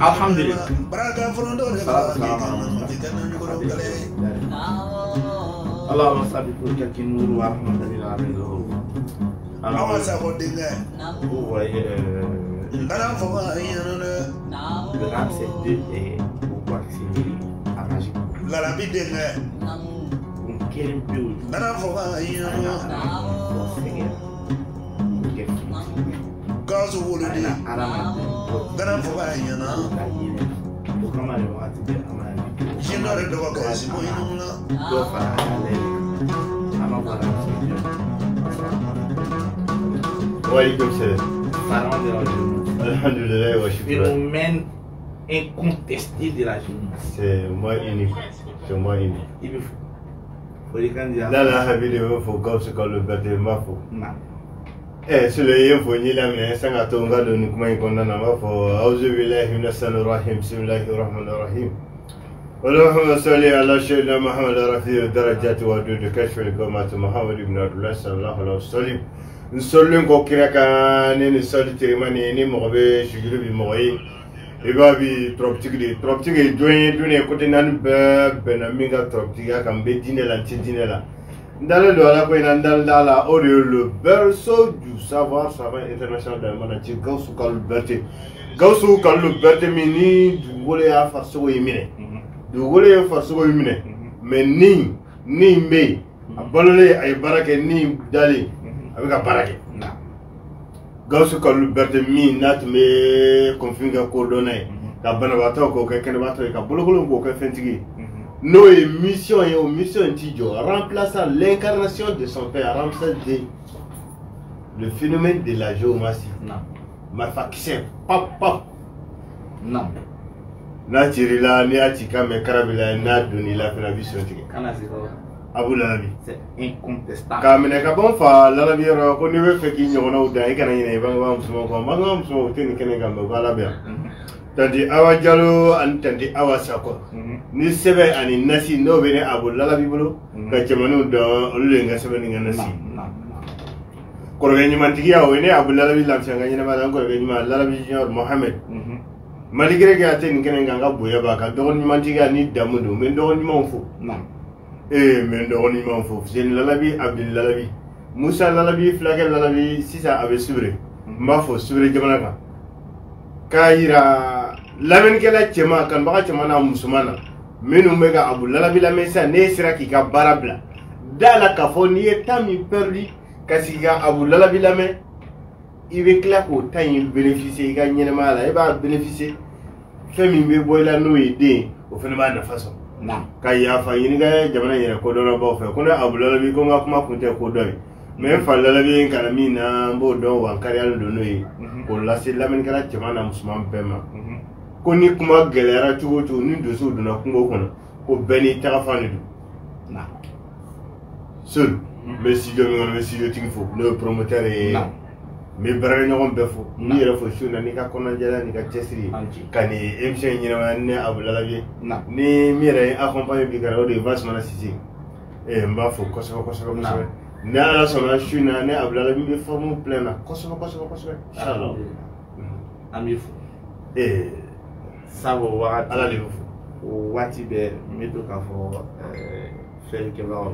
alhamdulillah Allahumma sabbi kulli nur wa rahmatan lil alamin Awa sa ko dinga ndara fo ba yano le RAMSES 2 et pourquoi c'est arrangé la la bi dinga quel peu ndara fo ba yano gazo wolo di ndara fo ba yano jino re do ko si mo inula do fa ama wala Walaikum salam. Alhamdulillah wa shukran. Phénomène incontesté de la jeunesse. C'est moi unique. C'est moi unique. Il faut les candidats. Là, la habitude, il faut comme ce qu'on le bâtiment. Non. Eh, sur le yeux, il faut ni la main, sans attendre de nous comment qu'on en a ma faut. Auzu billahi minash shaitanir rajim. Bismillahir rahmanir rahim. اللهم صل على سيدنا محمد رفيع الدرجات ودود كشف القامات محمد بن عبد الله صلى الله عليه وسلم نسولين كو كيراكا ني نسولي تيماني ني موبي شجرو بي موي ibabi troptigi joine kote nan bena minga troptiga kambe dinela tidinela ndale do ala ko ina ndala o le berceau du savoir international de mana ci gawsu kalu berte mini du wole ya farso yimine du wole ya farso yimine mais ni mbe abalole ay barake ni dali avec barake gawsu kalu berte mi nat me konfinga coordonné ka banabato ko ke kenabato ka bologolo ko ke fentigi no mission tijo remplaçant l'incarnation de son père RAMSES 2 le phénomène de la géomancie non ma faction pop non na tirila ni atika me karabila na doni la vision tigi kana ziko Abu Lalabi c'est incontestable kamene ka bon fa Lalabi ro ko ni we feki nyona uda ikana yine banga musumo ko banga musumo tini kene gambe ko Lalabi tandi awa jalo an tandi awa sako ni sebe ani nasi no bene Abu Lalabi bulu ka jamanu do olulenga nga sebe ni nasi ko re ni mantigi ya wene Abu Lalabi lam sanga nyina ma ko re ni ma Lalabi junior Mohammed maligre ga tini kene nganga boya ba ka do ni mantigi ni damudo men do ni monfo mais non, on y m'en faut. C'est Lalabi, Abdel Lalabi. Moussa Lalabi, Flakel Lalabi, si ça avait subré. Ma faut subré Jamanaka. Kaira, Lamen Kela Chema, Kanbara Chamana Moussoumana. Menou Mega Abu Lalabi la Mesa, Nesra qui ka barabla. Dans la cafoni, Tami perdu, Kasiga Abu Lalabi la main. Il veut claquer au temps, il bénéficie, il gagne le mal, il va bénéficier. Femi Boyla no idée, au phénomène de façon. Kaya fa yiniga jamana yina ko dona ba fa kuna Abu Lalabi ko nga kuma kunte ko doy mais fa Lalabi kana mina mbo do wan karial do noyi ko lasi lamen kala jamana musman bema ko ni kuma gelera tugo to ni do so dona kungo kono ko beni tarafani do na seul mais si do ngol mais si do tigi fo le promoteur et mais barre ñoo befo ni refo shuna ni ka kono jala ni ka tesri kani émission ñina ne Abu Lalabi ni mire accompagner bi gara de vas mana sisi e mba fo koso ne ala sona shuna ne Abu Lalabi be forme plein koso inshallah ami fo sabo wa ala le fo wati be meto ka fo faire que va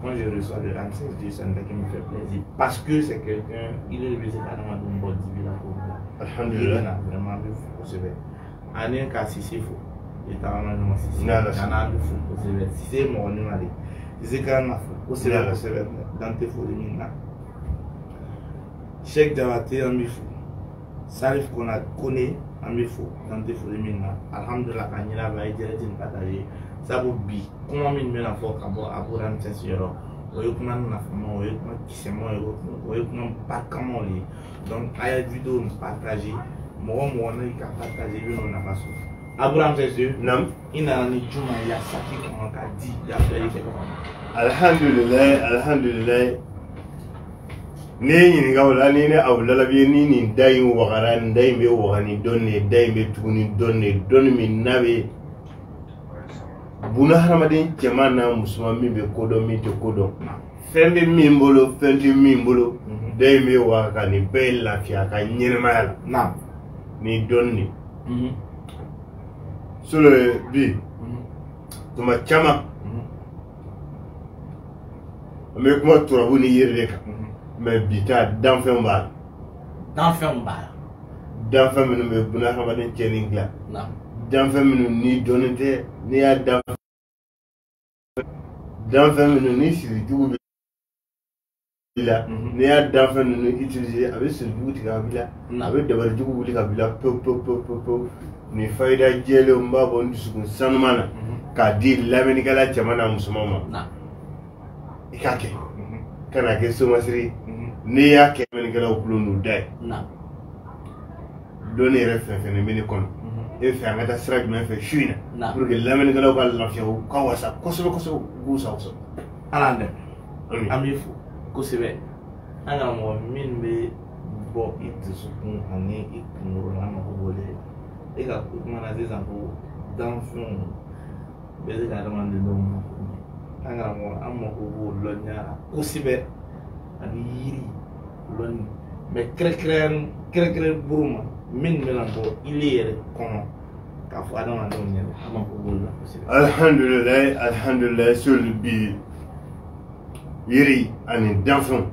quand je reçois le RAMSES 2, ça me fait plaisir. Parce que c'est quelqu'un, il est le président de mon bon divin pour moi. Alhamdulillah. Vraiment, il faut recevoir. En un cas, si c'est faux, il est en un si c'est faux, si c'est mon nom, si c'est quand même faux, recevoir dans tes faux de mine. Cheikh Diabaté, en faux. Salif qu'on a connu, en faux, dans tes faux de mine. Alhamdulillah, quand il a été partagé. Sabu bi comment min mena fo ka bo aburan tensiyoro o yokuna na famo o yokuna kisemo o yokuna pakamo li donc aya vidéo partager mo na ka partager bi no na baso aburan tensiyoro nam ina ni juma ya saki ko ka di ya fere ke ko alhamdulillah ni ngawla ni ne Abu Lalabi ni dayin wagaran dayin be wagani donne dayin be tuguni donne min nabe Buna Haramadin Kemana Musuma mi be kodo mi te kodo. Fendi mimbolo, fendi mimbolo. Dey mi waka ni be lafiya ka nyirma yala. Na. ni donni solo bi tuma chama me kuma turabu ni yirde ka me bita danfen ba danfen minu me buna hamaden chening la danfen minu ni donite ni ya danfen minu ni siri jugu bila ni ya danfen minu utiliser avec siri jugu tiga bila avec dabar jugu wuli ka bila po ni faida jele mbabo ndisugun sanmana ka di lameni kala jamana musumama ikake kana ke somasiri ni ya ke men kala okulunu dai donner référence mini kon e fe ngata srag men fe shuina pour que lameni kala ko la fiu ka wasa koso gusa alande amifu kosibe anga mo min be bo itisukun ani ikunuru na ko bole e ka mana zeza ko danfon be de demande do mo anga mo ammo ko bo lonya kosibe ani yiri lon me krekren buruma min melan bo ilere kono ka fo adama do nyen ammo ko bo la kosibe alhamdulillah sur bi yiri ani danfon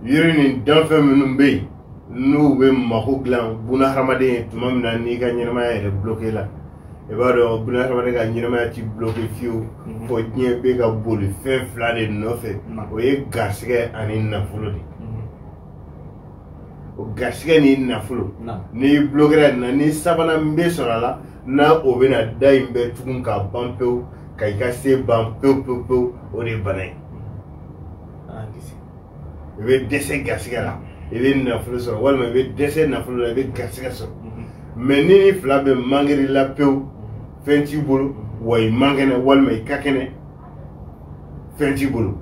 yiri ni danfon minum be nous be mako glan buna hamaden tuma mina ni ka nyirama ya bloqué la e ba do buna hamaden ka nyirama ti bloqué fiu fo nye be ka boli fe flade no fe o ye gasige ani nafulo di o gasige ni nafulo ni bloqué na ni sabana mbe sorala na o be na dai mbe tukun ka bampeu ka ika se bampeu o de banai e be dese gasige la il na fulu so wal ma be dese na fulu la be gasga so mais ni flabe mangeri la peu fenti bulu way mangene wal ma kakene fenti bulu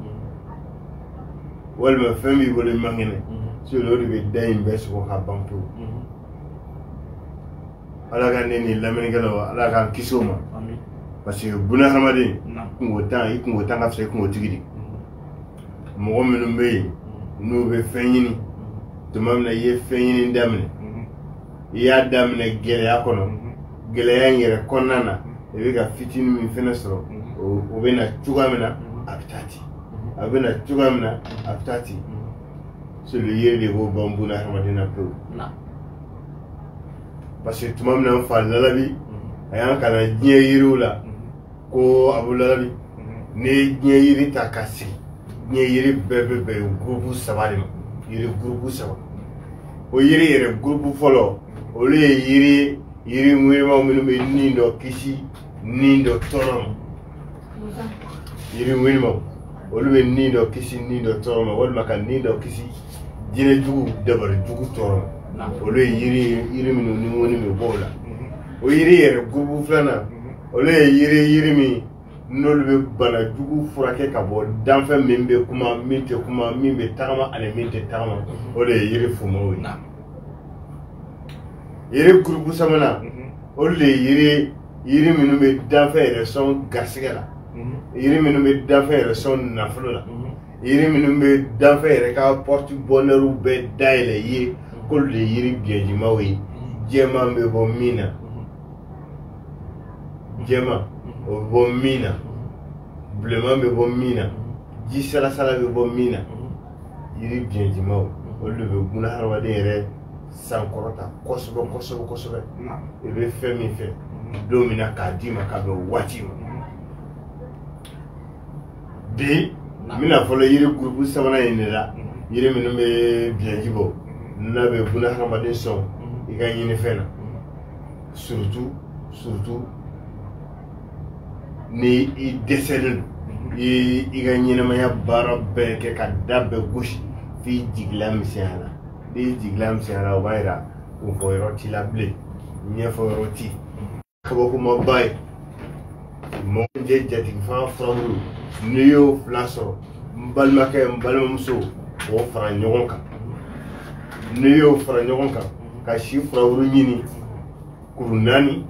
wal ma fami bulu mangene so lo be day mbes ko ha bampu ala ga ni lamene galo ala ga kisoma parce que buna hamadi kungo tan ka fe kungo tigidi mo menu be no be fenyini tumam na ye fenyini damne ya damne gele akono gele yangere konana e ga fitini mi fenesro o be na tugamina aptati abena tugamina aptati so le yele go bambu na hamadina peu parce que tumam na fa lalabi ayan kana nye yirula ko abulalabi ne nye yiri takasi nye yiri bebe groupe sabali yiri groupe saba o yiri yere groupe folo o le yiri mwema minu be nindo kishi nindo torom yiri mwema o le nindo kishi nindo torom wal maka nindo kishi jine jugu dabar jugu torom o le yiri minu ni woni me bola o yiri yere groupe flana o le yiri mi nolu be bana jugu furake ka bo danfe membe kuma minte kuma mimbe tagama ale minte tagama o le yiri fumo wi yiri groupe samana o le yiri minu be danfe reson gasigala yiri minu be danfe reson nafulo yiri minu be danfe ka porte bonheur be daile yi ko le yiri bieji mawi jema be bo mina jema o bo mina blema be bo mina ji sala be bo mina yiri bieji mawi o le be guna harwade yere sankorota kosobe e be femi fe domina kadima ka be wati bi mina folo yiri groupe sabana yinela yiri minu be bieji bo na be guna harwade son iga yini fena surtout ni i deselu iga nyina maya bara berke ka dabbe gush fi jiglam siana di jiglam siana waira u foyroti la ble nya foyroti ko ko mo bay mo je jati fa framru niyo flaso mbalmake mbalmamso o fara nyogonka niyo fara nyogonka ka shi frawru nyini kurunani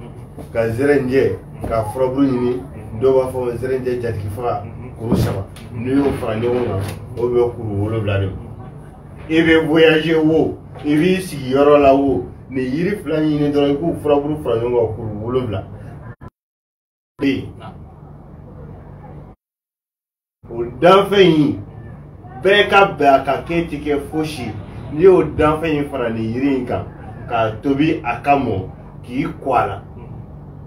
ka zerenje ka frawru nyini do ba fo zerenje jati fa kuru saba niyo fara nyogonka o be kuru wolo blade ibe voyager wo ibi sigi yoro la wo ni yiri fila ɲini dɔrɔn i k'u furaburu fara ɲɔgɔn kan kuru 7 bɛ yen o danfɛn in bɛɛ ka bɛn a ka kɛ ti kɛ fosi n'i y'o danfɛn in fara nin yiri in kan k'a tobi a ka mɔ k'i kɔ a la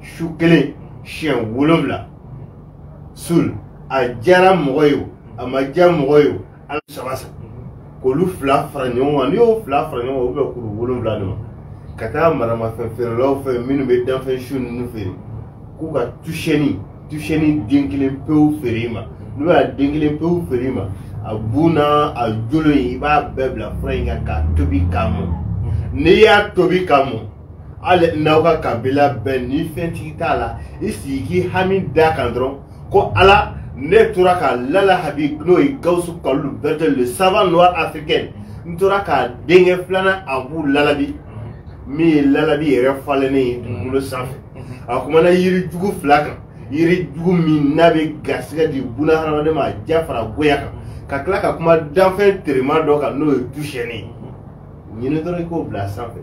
su kelen siɲɛ 7 sul a diyara mɔgɔ ye o a ma diya mɔgɔ ye o ala saba sa k'olu fila fara ɲɔgɔn kan n'i y'o fila fara ɲɔgɔn kan o bɛ kuru 7 de ma ka taa maramafɛn feerelaw fɛ minnu bɛ danfɛn su ninnu feere k'u ka tusɛni den kelen pewu feere i ma n'u y'a den kelen pewu feere i ma a bu n'a a jolo in i b'a bɛɛ bila fura in kan k'a tobi k'a mɔ n'i y'a tobi k'a mɔ hali n'aw ka kabila bɛɛ ni fɛntigi t'a la i sigi k'i hami da kan dɔrɔn ko ala ne tora ka Lala Habib n'o ye Gawusu Kalilu Berete le savant noir africain n tora k'a denkɛ filanan Abu Lalabi min ye Lalabi yɛrɛ falennen ye dugukolo sanfɛ a kumana yiri jugu fila kan yiri jugu min n'a bɛ garisɛgɛ di buna hadamaden ma a diya fara goya kan ka tila ka kuma danfɛn terima dɔ kan n'o ye tusɛni ye ɲini dɔrɔn i k'o bila sanfɛ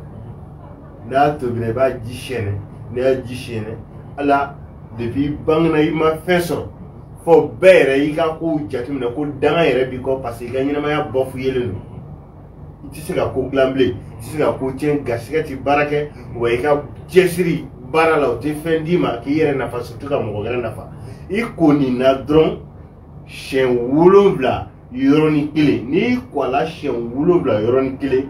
n'a tobila i b'a ji sɛnɛ n'i y'a ji sɛnɛ ala depuis i bangena i ma fɛn sɔrɔ fɔ bɛɛ yɛrɛ i ka kow jateminɛ ko danga yɛrɛ b'i kɔ parce que i ka ɲɛnamaya bɔfu yelen don i tɛ se ka ko dilan bilen i tɛ se ka ko tiɲɛ garisɛgɛ tɛ baara kɛ wa i ka cɛsiri baara la o tɛ fɛn d'i ma k'i yɛrɛ nafa surtout ka mɔgɔ wɛrɛ nafa i ko nin na dɔrɔn siɲɛ 7 yɔrɔnin kelen n'i kɔ a la siɲɛ 7 yɔrɔnin kelen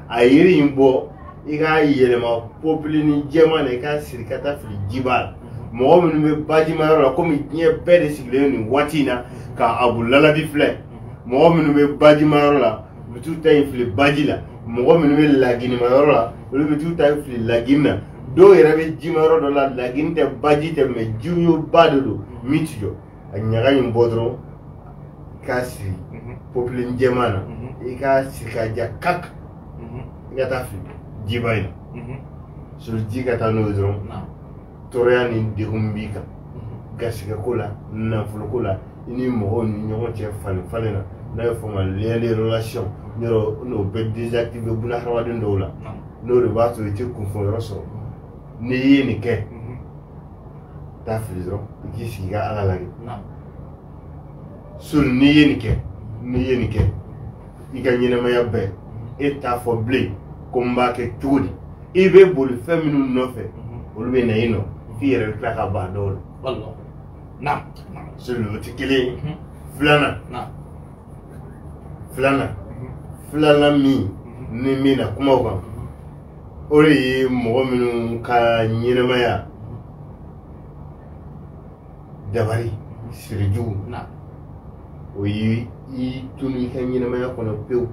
a yiri in bɔ i k'a yɛlɛma popili ni jɛman na i k'a siri ka taa fili jiba la mɔgɔ minnu bɛ bajimayɔrɔ la komi diɲɛ bɛɛ de sigilen nin waati in na ka Abu Lalabi filɛ mɔgɔ minnu bɛ bajimayɔrɔ la u bɛ t'u ta in fili baji la mɔgɔ minnu bɛ laginimayɔrɔ la olu bɛ t'u ta in fili lagini na dɔw yɛrɛ bɛ jimayɔrɔ dɔ la lagini tɛ baji tɛ mɛ jiwoba de don min tɛ jɔ a ɲaga in bɔ dɔrɔn i k'a siri popili jɛman na i k'a siri ka ja kak i ka taa fili jiba in na sɔrɔ ji ka taa n'o ye dɔrɔn tɔɔrɔya ni degun b'i kan garisɛgɛko la nafoloko la i ni mɔgɔw ni ɲɔgɔn cɛ falen na n'a ye fɔ ma lien de relation yɔrɔ n'o bɛ désactiver buna hadamaden dɔw la n'o de b'a to i tɛ kunfɔ yɔrɔ sɔrɔ n'i ye nin kɛ taa fili dɔrɔn i k'i sigi ka ala lajɛ sul n'i ye nin kɛ i ka ɲɛnamaya bɛɛ e t'a fɔ bilen ko n b'a kɛ cogo di i bɛ boli fɛn minnu nɔfɛ olu bɛ na i nɔ f'i yɛrɛ bɛ tila ka ban dɔw la sul o tɛ kelen ye filanan min ni min na kumaw kan o de ye mɔgɔ minnu ka ɲɛnamaya dabari sirijugu o ye i tunu i ka ɲɛnamaya kɔnɔ pewu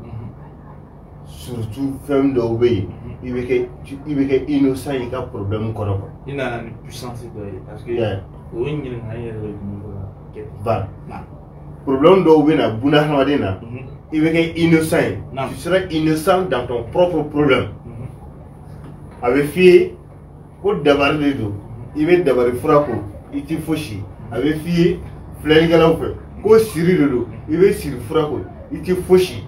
surtout fɛn dɔw bɛ yen i bɛ kɛ innocent i ka problème kɔnɔ quoi. I nana ni puissance dɔ ye parce que o ye ɲininkali yɛrɛ de ye voilà problème dɔw bɛ na buna hadamaden na i bɛ kɛ innocent ye tu seras innocent dans ton propre problème a bɛ f'i ye ko dabari de don i bɛ dabari fura ko i tɛ fosi a bɛ f'i ye filɛlikɛlaw fɛ ko siri de don i bɛ siri fura ko i tɛ fosi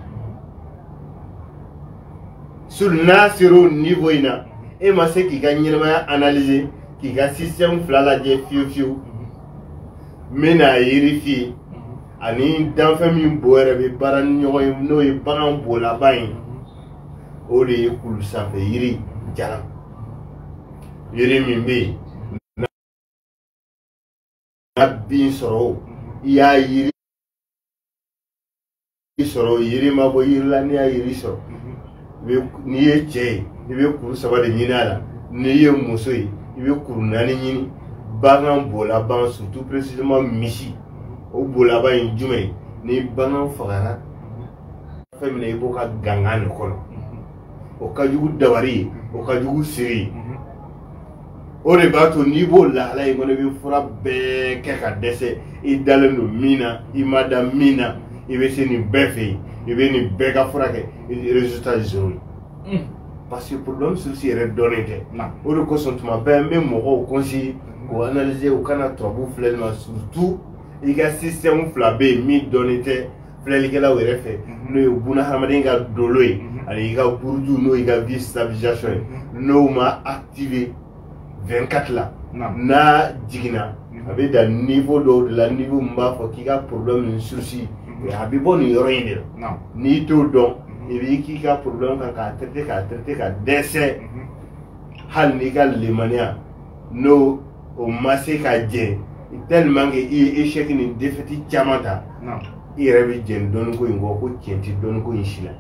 sur n'a sera o niveau in na e ma se k'i ka ɲɛnamaya analyser k'i ka système fila lajɛ fiyewu n bɛ n'a yiri f'i ye ani danfɛn min bo yɛrɛ bɛ baara ni ɲɔgɔn ye n'o ye bagan bolaba in o de ye kulu sanfɛ yiri jalan yiri min bɛ yen n'a bin sɔrɔ o i y'a yiri sɔrɔ yiri ma bɔ yiri la n'i y'a yiri sɔrɔ n'i ye cɛ ye i bɛ kuru 3 de ɲini a la n'i ye muso ye i bɛ kuru 4 ɲini bagan bolaban surtout précisément misi o bolaba in jumɛn ye ni bagan fagara fɛn min na i b'o ka gangan de kɔnɔ o ka jugu dabari ye o ka jugu siri ye o de b'a to n'i b'o lahala in kɔnɔ i bɛ fura bɛɛ kɛ ka dɛsɛ i dalen don min na i ma da min na i bɛ se nin bɛɛ fɛ yen i bɛ nin bɛɛ ka fura kɛ résultat zéro ye parce que problème souci yɛrɛ dɔnnen tɛ o de kosɔn tuma bɛɛ n bɛ mɔgɔw conseiller k'o analyser u kana turabu filɛli ma surtout i ka système fila bɛ yen min dɔnnen tɛ filɛlikɛlaw yɛrɛ fɛ n'o ye buna hadamaden ka dolo ye ani i ka buruju n'o i ka vie stabilisation ye n'o ma activé 24 la n'a jiginna a bɛ dan niveau dɔw de la niveau min b'a fɔ k'i ka problème ni souci a bɛ bɔ nin yɔrɔ in de la n'i t'o dɔn i b'i k'i ka problème kan k'a traiter ka dɛsɛ hali n'i ka limaniya n'o o ma se ka jɛ tellement que i ye échec ni défaite caman ta i yɛrɛ bɛ jɛn dɔɔni ko in kɔ ko tiɲɛ tɛ dɔɔni ko in si la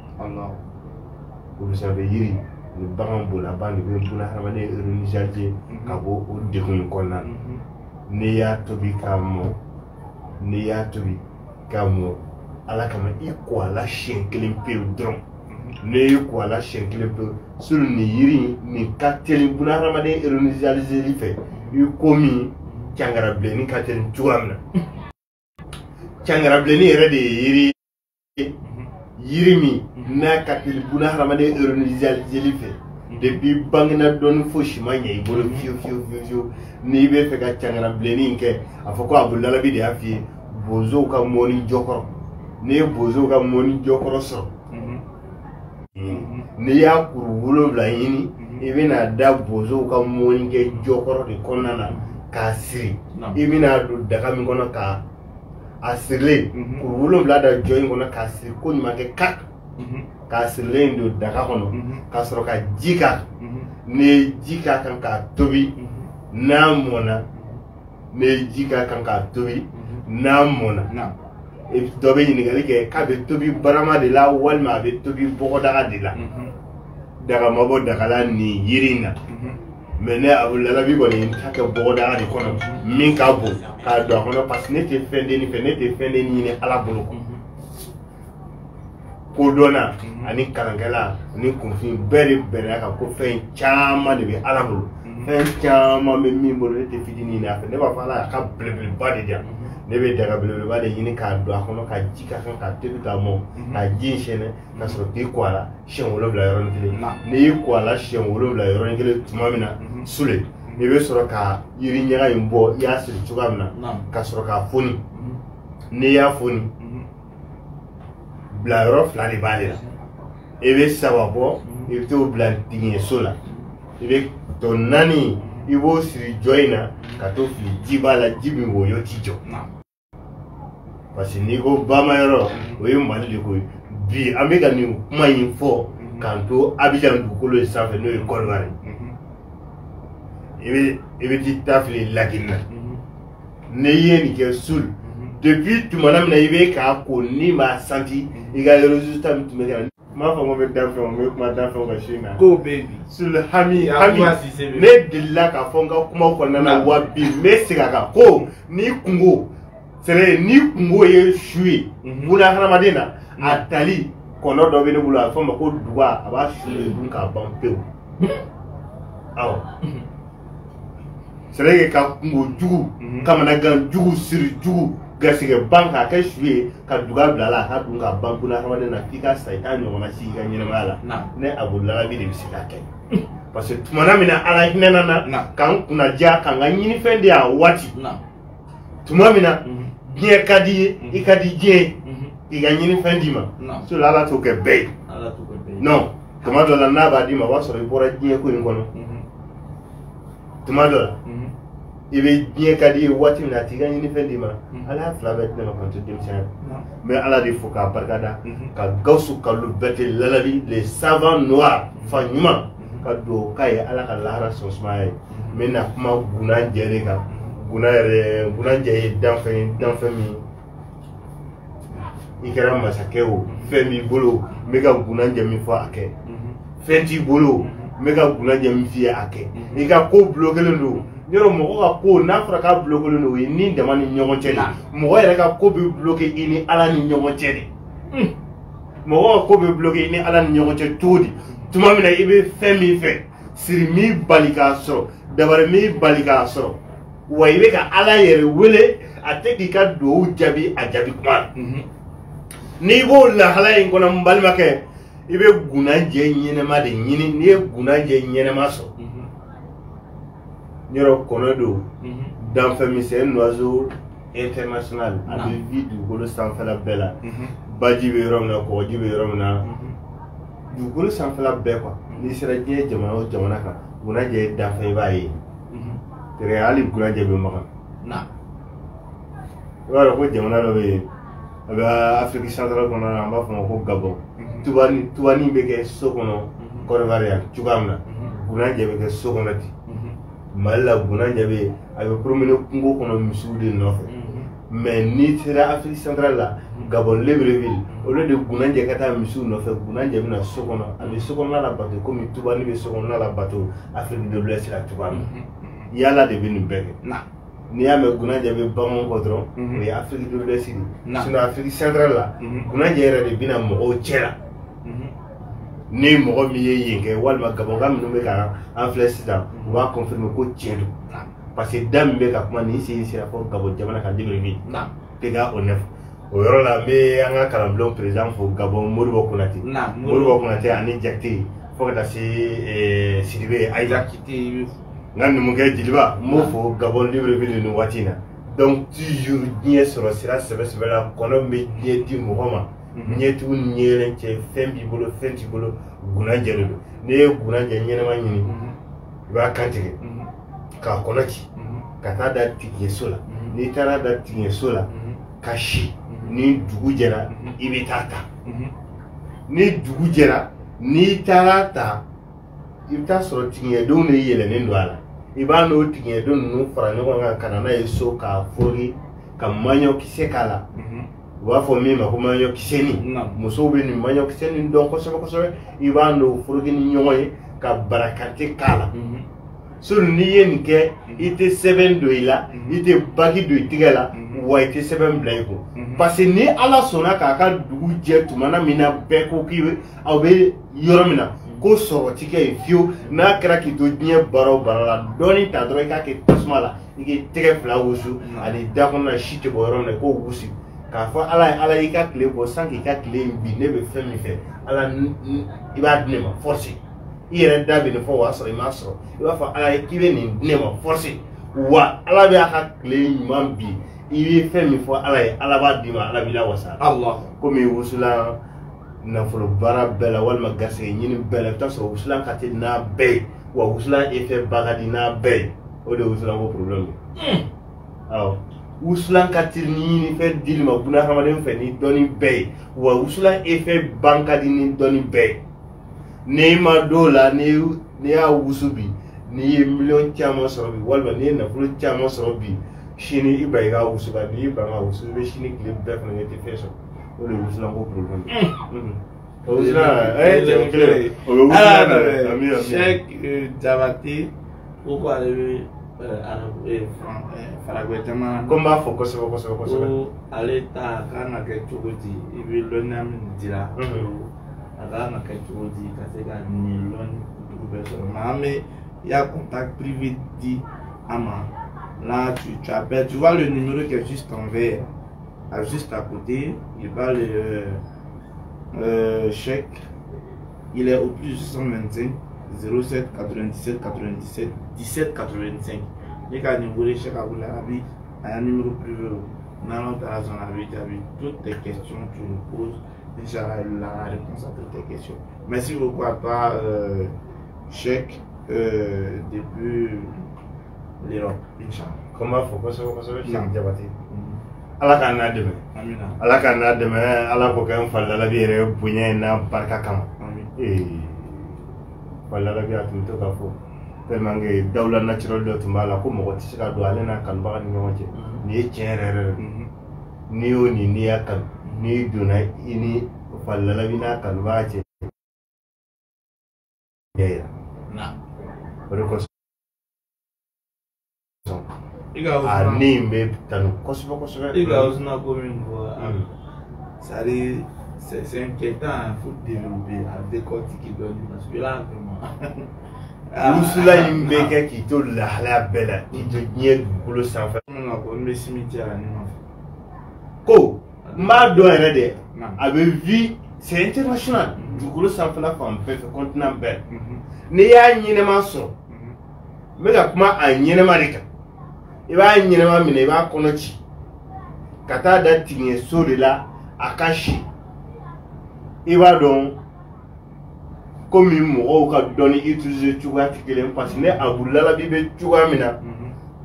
o bɛ sanfɛ yiri ni bagan bolaba de bɛ buna hadamaden réinitialiser ka bɔ o degun in kɔnɔna na n'i y'a tobi k'a mɔ ala kama i ko a la siɲɛ kelen pewu dɔrɔn n'i y'i ko a la siɲɛ kelen pewu sur nin yiri nin ka teli buna hadamaden réinitialiser fɛ i ko min cangara bilenni ka teli cogoya min na cangara bilenni yɛrɛ de ye yiri min n'a ka teli buna hadamaden réinitialiser fɛ depuis bangena dɔɔni fo si ma ɲɛ i bolo fiyewu n'i bɛ fɛ ka cangara bilenni in kɛ a fɔ ko Abudulabi de y'a f'i ye bozow ka mɔni jɔkɔrɔ n'i ye bozow ka mɔni jɔkɔrɔ sɔrɔ n'i y'a kuru 7 ɲini i bɛna da bozow ka mɔni kɛ jɔkɔrɔ de kɔnɔna na k'a siri i bɛna don daga min kɔnɔ ka a sirilen kuru 7 da jɔ in kɔnɔ k'a siri ko ɲuman kɛ kak k'a sirilen don daga kɔnɔ ka sɔrɔ ka ji k'a n'i ye ji k'a kan k'a tobi n'a mɔna n'i ye ji k'a kan k'a tobi n'a mɔna dɔ bɛ ɲininkali kɛ k'a bɛ tobi barama de la walima a bɛ tobi bɔgɔdaga de la daga ma bɔ daga la nin yiri in na mais ne Abudulabi kɔni ta kɛ bɔgɔdaga de kɔnɔ min ka bon k'a don a kɔnɔ parce que ne tɛ fɛn denni fɛ ne tɛ fɛn denni ɲini ala bolo kodɔnna ani kalankɛla ani kunfin bɛɛ de bɛnna kan ko fɛn caman de bɛ ala bolo fɛn caman bɛ min bolo ne tɛ fitinin ɲini a fɛ ne b'a fɔ ala y'a ka belebeleba de di yan ne bɛ daga belebeleba de ɲini k'a don a kɔnɔ ka ji ka kan ka tobi k'a mɔ ka ji in sɛnɛ ka sɔrɔ k'i ko a la siɲɛ 7 yɔrɔnin kelen n'i y'i ko a la siɲɛ 7 yɔrɔnin kelen tuma min na sule i bɛ sɔrɔ ka yiri ɲaga in bɔ i y'a siri cogoya min na ka sɔrɔ k'a foni n'i y'a foni bila yɔrɔ 2 de b'ale la i bɛ 3 bɔ i bɛ t'o bila dingɛso la i bɛ tɔ 4 i b'o siri jɔ in na ka t'o fili ji b'a la ji min woyo ti jɔ parce que n'i ko bamayɔrɔ o ye Mali de ko ye bi an bɛ ka nin kuma in fɔ k'an to Abidjan dugukolo sanfɛ n'o ye Côte d'Ivoire i bɛ t'i ta fili Laginɛ na n'i ye nin kɛ sul depuis tumana min na i bɛ k'a ko n'i m'a santi i ka résultat min tun bɛ kɛ m'a fɔ n ko bɛ danfɛnw n bɛ kuma danfɛnw kan sini na ko bɛ bi sul hami ne delila k'a fɔ n ka kumaw kɔnɔna na wa bi n bɛ segin a kan ko n'i kungo c'est ni kungo ye su ye buna hadamaden na a tali kɔnɔ dɔ bɛ ne bolo a bɛ fɔ ma ko duga a b'a su de dun k'a ban pewu awɔ c'est ka kungo jugu kamanagan jugu siri jugu garisɛgɛ ban k'a kɛ su ye ka duga bila a la a ka dun k'a ban buna hadamaden na k'i ka sa i t'a ɲɔgɔnna si i ka ɲɛnɛmaya la ne Abudulabi de bɛ se k'a kɛ parce que tumana min na ala hinɛ na k'an kunna diya k'an ka ɲinifɛn di yan waati tuma min na diɲɛ ka di ye i ka di diɲɛ i ka ɲinifɛn d'i ma so ala t'o kɛ bɛɛ ye non tuma dɔ la n'a b'a d'i ma o b'a sɔrɔ i bɔra diɲɛ ko in kɔnɔ tuma dɔ la i bɛ diɲɛ ka di ye waati min na a t'i ka ɲinifɛn d'i ma ala y'a 2 bɛɛ di ne ma k'an to denmisɛnya n bɛ ala de fo k'a barikada ka Gawusu Kalilu Berete Lalabi les savants noirs fa ɲuman ka dugawu k'a ye ala ka lahara sɔn sumaya ye n bɛ na kuma Gunan Jɛ de kan Gunan Jɛ ye danfɛn min i kɛra masakɛ o fɛn b'i bolo n bɛ ka Gunan Jɛ min fɔ a kɛ fɛn t'i bolo n bɛ ka Gunan Jɛ min f'i ye a kɛ i ka ko bulokelen don yɔrɔ mɔgɔ ka ko n'a fɔra k'a bulokelen don o ye ni dama ni ɲɔgɔn cɛ de mɔgɔ yɛrɛ ka ko bɛ buloke i ni ala ni ɲɔgɔn cɛ de mɔgɔ ka ko bɛ buloke i ni ala ni ɲɔgɔn cɛ cogo di tuma min na i bɛ fɛn min fɛ siri min bali k'a sɔrɔ dabari min bali k'a sɔrɔ wa i bɛ ka ala yɛrɛ wele a tɛ k'i ka dugawu jaabi a jaabi kuma la n'i b'o lahala in kɔnɔ n balimakɛ i bɛ Gunan Jɛ ɲɛnɛma de ɲini n'i ye Gunan Jɛ ɲɛnɛma sɔrɔ yɔrɔ kɔnɔ don danfɛn min c'est un oiseau international a bɛ vi dugukolo sanfɛla bɛɛ la baji bɛ yɔrɔ min na kɔgɔji bɛ yɔrɔ min na dugukolo sanfɛla bɛɛ quoi n'i sera diɲɛ jamana o jamana kan gunajɛ ye danfɛn i b'a ye tere hali gunajɛ bɛ magan i b'a dɔn ko jamana dɔ bɛ yen a bɛ Afiriki centrale kɔnɔ an b'a fɔ ma ko Gabon tubani bɛ kɛ so kɔnɔ Côte d'Ivoire yan cogoya min na gunajɛ bɛ kɛ so kɔnɔ ten Mali la gunajɛ bɛ yen a bɛ promener kungo kɔnɔ misiw de nɔfɛ mais n'i sera Afiriki centrale la Gabon Libreville olu de gunajɛ ka taa misiw nɔfɛ gunajɛ bɛ na so kɔnɔ a bɛ so kɔnɔna la bato komi tubani bɛ so kɔnɔna la bato Afiriki de l'Ouest la cogoya min na yala de bɛ nin bɛɛ kɛ n'i y'a mɛn gunajɛ bɛ baganw kɔ dɔrɔn o ye Afiriki de l'Ouest de sinon Afiriki centrale la gunajɛ yɛrɛ de bɛna mɔgɔw cɛ la ni mɔgɔ min ye yen kɛ walima Gabonka minnu bɛ ka an filɛ sisan u b'a confirmer ko tiɲɛ don parce que da min bɛ ka kuma nin sen sera fɔ Gabon jamana kan Libreville PK O9 o yɔrɔ la n bɛ an ka kalanbulon président fo Gabon Modibo Konate Modibo Konate ani Jakite fo ka taa se Sidibe Aïda n ka numukɛ Jeliba n b'o fo Gabon Libreville nin waati in na donc toujours diɲɛ sɔrɔ sira sɛbɛ la kɔnɔ bɛ diɲɛ di mɔgɔ ma ɲɛtigiw ni ɲɛyɛlɛn cɛ fɛn b'i bolo fɛn t'i bolo gunajɛ de don n'i ye gunajɛ ɲɛnɛma ɲini i b'a kan tigɛ k'a kɔnɔ ci ka taa da tigiɲɛso la n'i taara da tigiɲɛso la ka si ni dugu jɛra i bɛ taa ta ni dugu jɛra n'i taara ta i bɛ taa sɔrɔ tigiɲɛdenw de yɛlɛnnen don a la i b'a n'o tigiɲɛdenw ninnu fara ɲɔgɔn kan ka na n'a ye so k'a foroki ka maɲɔ kisɛ k'a la u b'a fɔ min ma ko maɲɔ kisɛni musow bɛ nin maɲɔ kisɛni dɔn kosɛbɛ kosɛbɛ i b'a n'o foroki ni ɲɔgɔn ye ka barakante k'a la sori n'i ye nin kɛ i tɛ sɛbɛn don i la i tɛ baki don i tigɛ la wa i tɛ sɛbɛn bila i kun parce que ni Ala sɔnna k'a ka dugu jɛ tumana min na bɛɛ ko aw bɛ yɔrɔ min na ko sɔrɔ ti kɛ yen fiyewu n'a kɛra k'i to diɲɛ baara o baara la dɔɔni ta dɔrɔn i k'a kɛ tasuma la i k'i tɛgɛ fila wusu ani da kɔnɔna si tɛ bɔ yɔrɔ min na i k'o wusu k'a fɔ Ala y'i ka tile bɔ sans k'i ka tile in bi ne bɛ fɛn min fɛ Ala i b'a di ne ma force i yɛrɛ da bɛ nin fɔ o y'a sɔrɔ i m'a sɔrɔ i b'a fɔ Ala ye k'i bɛ nin di ne ma force wa Ala bɛ a ka tile ɲuman bi i ye fɛn min fɔ Ala ye Ala b'a d'i ma Ala b'i lawasa komi wusula nafolo baara bɛɛ la walima garisɛgɛ ɲini bɛɛ la i bɛ taa sɔrɔ wusulan ka teli n'a bɛɛ ye wa wusulan effet ba ka di n'a bɛɛ ye o de ye wusulan ko problème ye awɔ wusulan ka teli ni ɲinifɛn dili ma buna hadamaden fɛ ni dɔnni bɛɛ ye wa wusulan effet ban ka di ni dɔnni bɛɛ ye n'i ma don la n'i y'a wusu bi n'i ye miliyɔn caman sɔrɔ bi walima n'i ye nafolo caman sɔrɔ bi sini i ba i ka wusu kan n'i ban ka wusu i bɛ sini tile bɛɛ fana kɛ i tɛ fɛn sɔrɔ o de ye wusulan ko problème ye. Cheikh Diabaté ko ale bɛ Faragɛ jamana ko n b'a fɔ kosɛbɛ kosɛbɛ kosɛbɛ ko ale ta kan ka kɛ cogo di i bɛ lɔnniya min dira a kan ka kɛ cogo di ka se ka nin lɔnni dugu bɛɛ sɔrɔ mais an bɛ i y'a contact privé di a ma là tu appelles tu vois le numéro qui est juste en vert juste à côté il va le chèque il est au plus 625 07 97 97 17 85 ni ka numéro chèque à vous l'arabi un numéro privé non dans la zone arabique toutes tes questions tu nous poses Inch'Allah la réponse à toutes tes questions. Merci beaucoup à toi chèque depuis l'Europe Inch'Allah. Comment faut que Cheikh Diabaté Ala ka n'a dɛmɛ Ala ka n'a dɛmɛ Ala ko kɛ n falalabi yɛrɛ bonya n'a barika kama falalabi a tun bɛ to k'a fɔ tellement que dawula naturel dɔ tun b'a la ko mɔgɔ tɛ se ka don ale n'a kanubaga ni ɲɔgɔn cɛ nin ye tiɲɛ yɛrɛ yɛrɛ n'i y'o nin n'i y'a kanu n'i donna i ni falalabi n'a kanubaga cɛ o de kosɔn ani bɛ tanu kosɛbɛ kosɛbɛ i ka Osuna ko min fɔ c'est inquiétant il faut développer à décortiquer dɔɔni parce que là vraiment wusula in bɛ kɛ k'i to lahalaya bɛɛ la k'i to diɲɛ dugukolo sanfɛ minnu ko n bɛ cimetière la ni ma fɔ ko n b'a dɔn yɛrɛ de a bɛ vie c'est international dugukolo sanfɛla fan bɛɛ fɛ continent bɛɛ n'i y'a ɲɛnɛma sɔrɔ n bɛ ka kuma a ɲɛnɛma de kan i b'a ɲɛnɛma minɛ i b'a kɔnɔ ci ka taa da tigiɲɛso de la a ka si il va donc comme mɔgɔw ka dɔnni utiliser cogoya tɛ kelen parce que ne abulalabi bɛ cogoya min na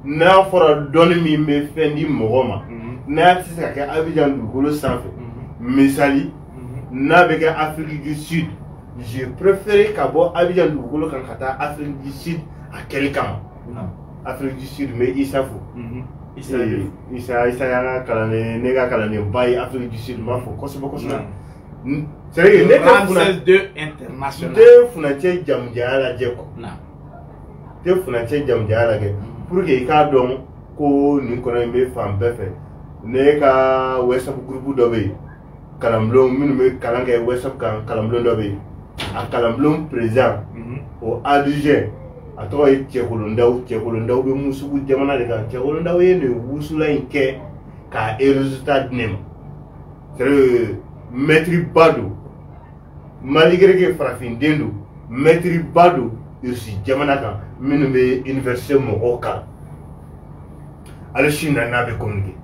n'a fɔra dɔnni min bɛ fɛn di mɔgɔ ma n'a tɛ se ka kɛ Abidjan dugukolo sanfɛ misali n'a bɛ kɛ Afrique du Sud j'ai préféré ka bɔ Abidjan dugukolo kan ka taa Afrique du Sud a kɛli kama Afrique du Sud mais Issa fo Issa y'an ka kalanden ne ka kalanden ba ye Afrique du Sud b'a fɔ kosɛbɛ kosɛbɛ. C'est vrai que Ramsès II international. Te funacɛ jamujanya lajɛ quoi. Te funacɛ jamujanya lajɛ pour que i k'a dɔn ko nin kɔnɔ in bɛ fan bɛɛ fɛ. Ne ka WhatsApp groupe dɔ bɛ yen kalanbulon minnu bɛ kalan kɛ WhatsApp kan kalanbulon dɔ bɛ yen a kalanbulon président o adjoint a tɔgɔ ye Cɛkolondaw bɛ Musugu jamana de kan Cɛkolondaw ye nin wusula in kɛ k'a résultat di ne ma. C'est vrai maître Badou malgré que farafinden don maître Badou irsi jamana kan minnu bɛ université mɔgɔw kalan ale si na n'a bɛ communiquer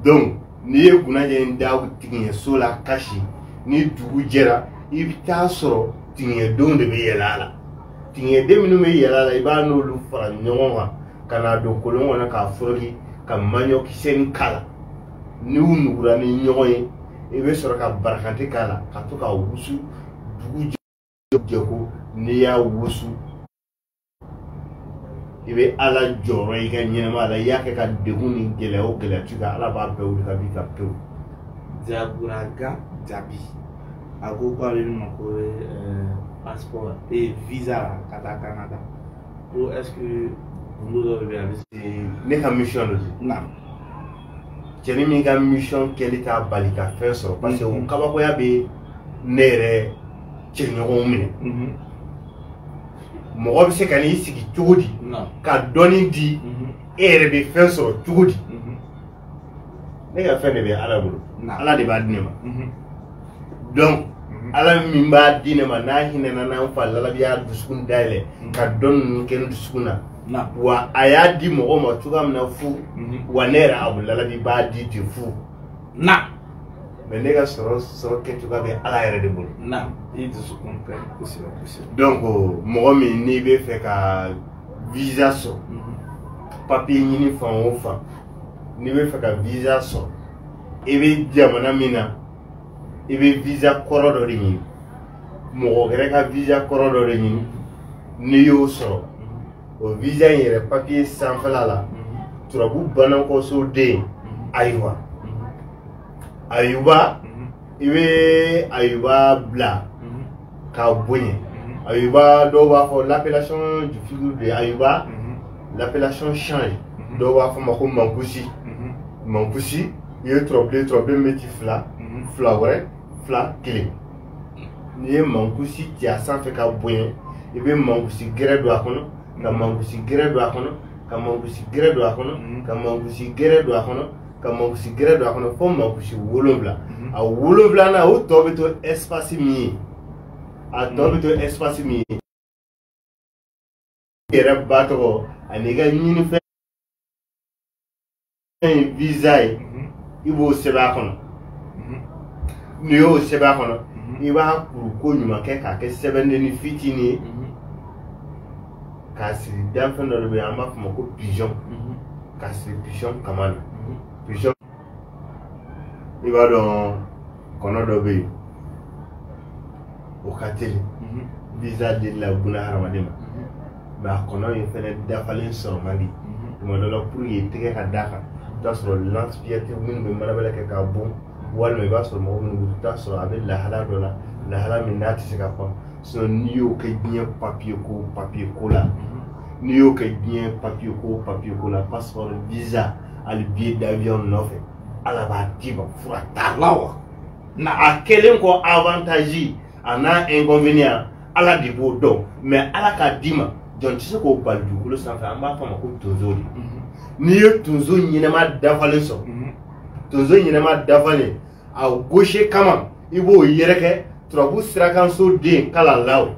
donc n'i ye kunnajɛ in da tigiɲɛso la kasi ni dugu jɛra i bɛ taa sɔrɔ tigiɲɛdenw de bɛ yɛlɛ a la tigiɲɛden minnu bɛ yɛlɛ a la i b'a n'olu fara ɲɔgɔn kan ka na don kolon kɔnɔ k'a foroki ka maɲɔkisɛnin k'a la n'u nugura ni ɲɔgɔn ye i bɛ sɔrɔ ka barakante k'a la ka to ka wusu dugu jɛko n'i y'a wusu i bɛ Ala jɔyɔrɔ i ka ɲɛnɛmaya la i y'a kɛ ka degun ni gɛlɛya o gɛlɛya tu ka Ala b'a bɛɛ wuli ka b'i kan pewu. Diagouraga Jabi a ko k'ale bɛ ma ko passeport et visa ka taa Canada ko est-ce que olu dɔw de bɛ yan. Ne ka mission do. Cɛni min ka mission kɛli t'a bali ka fɛn sɔrɔ parce que o kabakoya bɛ ne yɛrɛ cɛɲɔgɔnw minɛ. Mɔgɔ bɛ se ka n'i sigi cogo di ka dɔnni di e yɛrɛ bɛ fɛn sɔrɔ cogo di ne ka fɛn de bɛ Ala bolo Ala de b'a di ne ma donc Ala min b'a di ne ma n'a hinɛna n'an fa lalabi y'a dusukun dayɛlɛ ka dɔnni ninnu kɛ n dusukun na wa a y'a di mɔgɔ ma cogoya min na fu wa ne yɛrɛ abulalabi b'a di ten fu mais ne ka sɔrɔ kɛcogoya bɛ Ala yɛrɛ de bolo. Donc mɔgɔ min n'i bɛ fɛ ka visa sɔrɔ papier ɲini fan o fan n'i bɛ fɛ ka visa sɔrɔ i bɛ jamana min na i bɛ visa kɔrɔ dɔ de ɲini mɔgɔ wɛrɛ ka visa kɔrɔ dɔ de ɲini n'i y'o sɔrɔ o visa in yɛrɛ papier sanfɛla la turabu banakɔso den Ayuba i bɛ Ayuba bila ka bonɲɛ Ayuba dɔw b'a fɔ l'appellation du figure de Ayuba l'appellation change dɔw b'a fɔ ma ko Mankusi i ye turabilen bɛ ci fila wɛrɛ fila kelen n'i ye Mankusi ci a sanfɛ ka bonɲɛ i bɛ Mankusi gɛrɛ don a kɔnɔ ka Mankusi gɛrɛ don a kɔnɔ ka Mankusi gɛrɛ don a kɔnɔ ka Mankusi gɛrɛ don a kɔnɔ ka Mankusi gɛrɛ don a kɔnɔ fo Mankusi 7 a 7nan o tɔ bɛ to espace min ye a tɔ bɛ to espace min ye i yɛrɛ ba tɔgɔ ani ka ɲinifɛn ye visa ye i b'o sɛbɛn a kɔnɔ n'i y'o sɛbɛn a kɔnɔ i b'a kuru ko ɲuman kɛ k'a kɛ sɛbɛndenni fitinin ye k'a siri danfɛn dɔ de bɛ yen an b'a fɔ o ma ko pigeon k'a siri pigeon kama na pigeon i b'a dɔn kɔnɔ dɔ bɛ yen o ka teli visa dili la buna hadamaden ma mais a kɔnɔ in fɛnɛ dafalen sɔrɔ man di tuma dɔ la pour que i tɛgɛ ka d'a kan i bɛ t'a sɔrɔ lance-piètre minnu bɛ manabɛlɛ kɛ k'a bon walima i b'a sɔrɔ mɔgɔ minnu bɛ t'a sɔrɔ a bɛ lahala dɔ la lahala min n'a tɛ se ka pan sinon n'i y'o kɛ diɲɛ papier ko la n'i y'o kɛ diɲɛ papier ko la passeport visa hali billet d'avion nɔfɛ Ala b'a d'i ma fura t'a la wa a kɛlen kɔ avantage a n'a inconvénient Ala de b'o dɔn mais Ala k'a d'i ma jɔn tɛ se k'o bali dugukolo sanfɛ an b'a fɔ a ma ko tonso de n'i ye tonso ɲɛnama dafalen sɔrɔ tonso ɲɛnama dafalen a gauche kama i b'o yɛrɛkɛ turabu sirakanso den kalalaw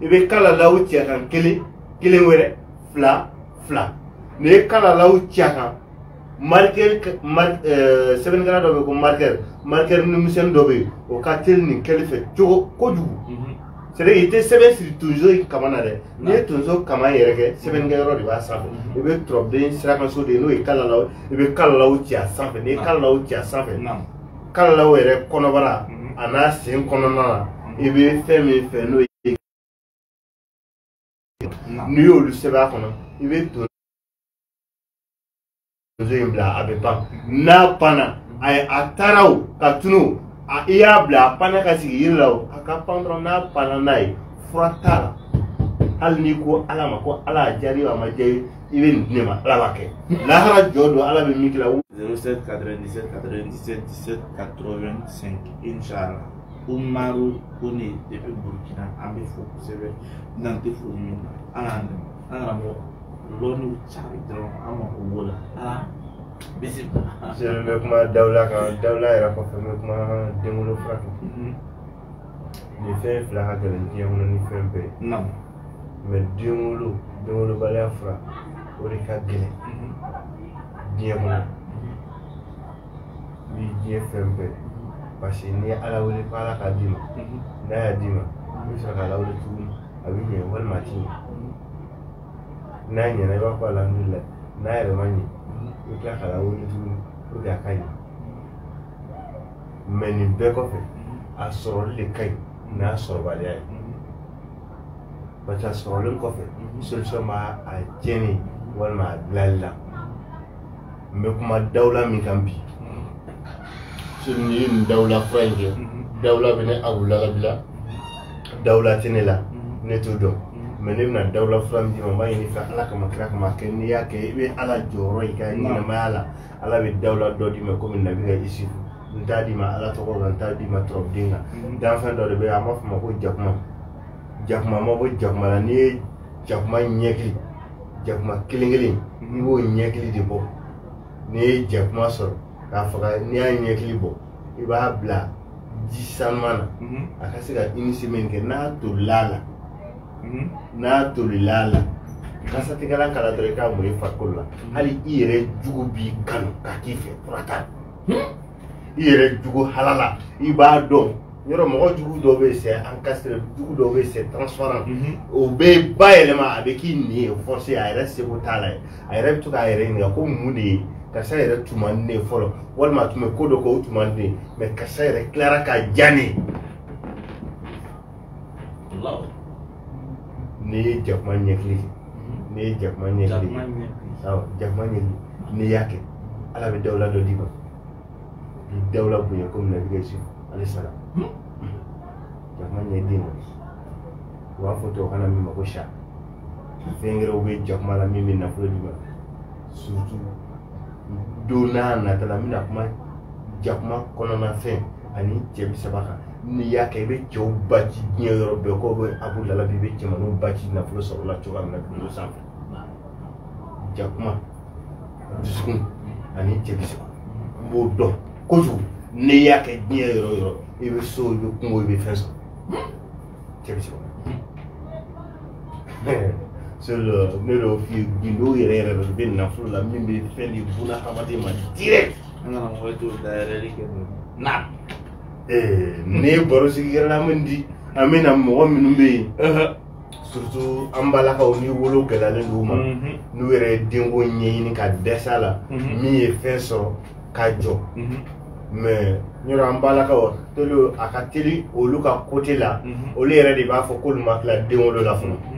i bɛ kalalaw cɛ kan kelen wɛrɛ fila n'i ye kalalaw cɛ kan marqueur sɛbɛnnikɛla dɔ bɛ ko marqueur numisɛnnin dɔ bɛ yen o ka teli nin kɛli fɛ kojugu c'est à dire i tɛ sɛbɛn siri tonso kama na dɛ n'i ye tonso kama yɛrɛ kɛ sɛbɛnnikɛyɔrɔ de b'a sanfɛ i bɛ tɔrɔden sirakanso de ye n'o ye kalalaw i bɛ kalalaw ci a sanfɛ n'i ye kalalaw ci a sanfɛ kalalaw yɛrɛ kɔnɔbara a n'a sen kɔnɔna na i bɛ fɛn min fɛ n'o ye n'i y'olu sɛbɛn a kɔnɔ i bɛ tonso in bila a bɛ ban n'a panna a taara o ka tunu i y'a bila a panna ka sigi yiri la o a ka pan dɔrɔn n'a panna n'a ye fura t'a la hali n'i ko ala ma ko ala y'a jaabi a ma jaabi i bɛ nin di ne ma ala b'a kɛ lahara jɔ don ala bɛ min k'i la 07 97 97 17 85 inshallah Umaru Kone depuis Burkina an bɛ fo kosɛbɛ n'an tɛ foli min na an kana mɔgɔ lɔnniw cari dɔrɔn an mako b'o la bisimila. n bɛ kuma dawula kan dawula yɛrɛ kɔfɛ n bɛ kuma denwolo furakɛ nin fɛn fila ka gɛlɛn diɲɛ kɔnɔ ni fɛn bɛɛ ye mais denwolobaliya fura o de ka gɛlɛn diɲɛ kɔnɔ ni diɲɛ fɛn bɛɛ parce que n'i ye ala wele ko ala k'a d'i ma n'a y'a d'i ma i bɛ sɔrɔ k'a lawele tuguni a bɛ ɲɛ walima a ti ɲɛ n'a ɲɛna i b'a fɔ alhamdulilayi n'a yɛrɛ ma ɲɛ i bɛ tila k'a lawele tuguni pour que a ka ɲɛ mais nin bɛɛ kɔfɛ a sɔrɔli de ka ɲi n'a sɔrɔbaliya ye parce que a sɔrɔlen kɔfɛ solution b'a a tiɲɛni walima a dilanli la n bɛ kuma dawula min kan bi ni ye nin dawula fura in kɛ dawula bɛ ne abudulayi bila dawula tɛ ne la ne t'o dɔn mais ne bɛna dawula fura min d'i ma n b'a ɲini fɛ ala kama kira kama kɛ n'i y'a kɛ i bɛ ala jɔyɔrɔ i ka ɲɛnamaya la ala bɛ dawula dɔ d'i ma komi nabi ka isufu n t'a d'i ma ala tɔgɔ kan n t'a d'i ma tɔrɔden kan danfɛn dɔ de bɛ yen an b'a fɔ ma ko jakuma jakuma ma bɔ jakuma la n'i ye jakuma ɲɛkili jakuma kelen kelen i b'o ɲɛkili de bɔ n'i ye jakuma sɔrɔ k'a faga n'i y'a ɲɛkili bɔ i b'a bila ji sanuman na a ka se ka inisi min kɛ n'a tolil'a la kasatigɛlan kala dɔrɔn i k'a mun i farikolo la hali i yɛrɛ jugu b'i kanu k'a k'i fɛ furata i yɛrɛ jugu halala i b'a dɔn yɔrɔ mɔgɔ jugu dɔw bɛ se an kasira jugu dɔw bɛ se transparent o bɛ bayɛlɛma a bɛ k'i nin ye force a yɛrɛ seko t'a la a yɛrɛ bɛ to k'a yɛrɛ ɲininka ko mun de ye karisa yɛrɛ tun man di ne fɔlɔ walima a tun bɛ ko dɔ kɛ o tun man di ne mais karisa yɛrɛ tilara ka diya ne n'i ye jakuma ɲɛkili kɛ n'i ye jakuma ɲɛkili kɛ awɔ jakuma ɲɛkili n'i y'a kɛ ala bɛ dawula dɔ d'i ma k'i dawula bonya komi nabi ka isufu alayhi salam jakuma ɲɛ den ma u b'a fɔ tubabukan na min ma ko sa fɛn wɛrɛw bɛ jakuma la min bɛ nafolo d'i ma surtout don n'a nata la n bɛna kuma jakuma kɔnɔna fɛn ani cɛ 30 kan n'i y'a kɛ i bɛ cɛw baci diɲɛ yɔrɔ bɛɛ k'o bɛ abudulayi bi i bɛ cɛmanninw baci nafolo sɔrɔ la cogoya min na dundo sanfɛ jakuma dusukun ani cɛ 30 n b'o dɔn kojugu n'i y'a kɛ diɲɛ yɔrɔ yɔrɔ i bɛ so i bɛ kungo i bɛ fɛn sɔrɔ cɛ 30 solo ne do fi gindo yɛrɛ dɔ bɛ nafolo la min bɛ fɛn di buna hadamaden ma direct an kana mɔgɔ to dayɛlɛli kɛ na ne baro sigiyɔrɔla min di an bɛna mɔgɔ minnu bɛ yen surtout an balakaw ni wolo gɛlɛyalen d'u ma n'u yɛrɛ ye denko ɲɛɲini ka dɛsɛ a la min ye fɛn sɔrɔ ka jɔ mais yɔrɔ an balakaw telu a ka teli olu ka côté la olu yɛrɛ de b'a fɔ k'olu ma tila denwolo la fɔlɔ